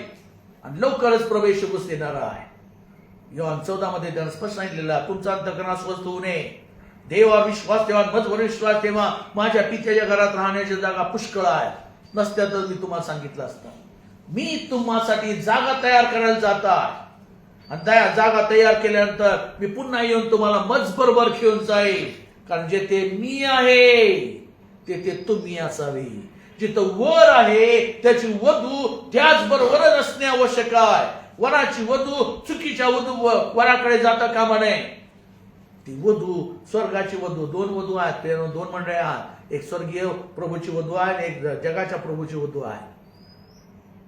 आणि लवकरच प्रवेश येणार आहे. योहान 14 मध्ये त्यानं स्पष्ट सांगितलेला, तुमचा अंतःकरण अस्वस्थ होऊ नये. देवा विश्वास ठेवा, मजवर विश्वास ठेवा. माझ्या पित्याच्या घरात राहण्याची जागा पुष्कळ आहे. नसत्या तर मी तुम्हाला सांगितलं असतं. मी तुम्हासाठी जागा तयार करायला जात आहे. आणि त्या जागा तयार केल्यानंतर मी पुन्हा येऊन तुम्हाला मजबरोबर घेऊन जाईल. कारण जेथे मी आहे तेथे तुम्ही असावे. जिथं वर आहे त्याची वधू त्याचबरोबर असणे आवश्यक आहे. वराची वधू चुकीच्या वधू वराकडे जाता कामा नये. ती वधू स्वर्गाची वधू, दोन वधू आहेत, ते दोन मंडळी आहेत. एक स्वर्गीय प्रभूची वधू आहे आणि एक जगाच्या प्रभूची वधू आहे.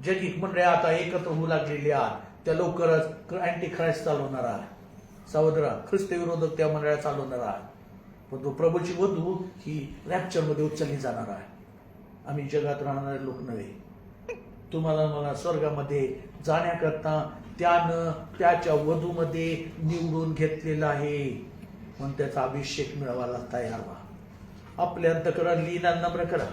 जगिक मंडळी आता एकत्र होऊ लागलेली आहेत. त्या लवकरच अँटी ख्राइस्ट चालवणार आहे. सहोदरा, ख्रिस्त विरोधक त्या मंडळात चालवणार आहे. पण तो प्रभूची वधू ही रॅप्चर मध्ये उचलली जाणार आहे. आम्ही जगात राहणारे लोक नव्हे. तुम्हाला मला स्वर्गामध्ये जाण्याकरता त्यानं त्याच्या वधूमध्ये निवडून घेतलेलं आहे. म्हणून त्याचा अभिषेक मिळवायला तयार व्हा. आपले अंतःकरण लीन नम्र करा.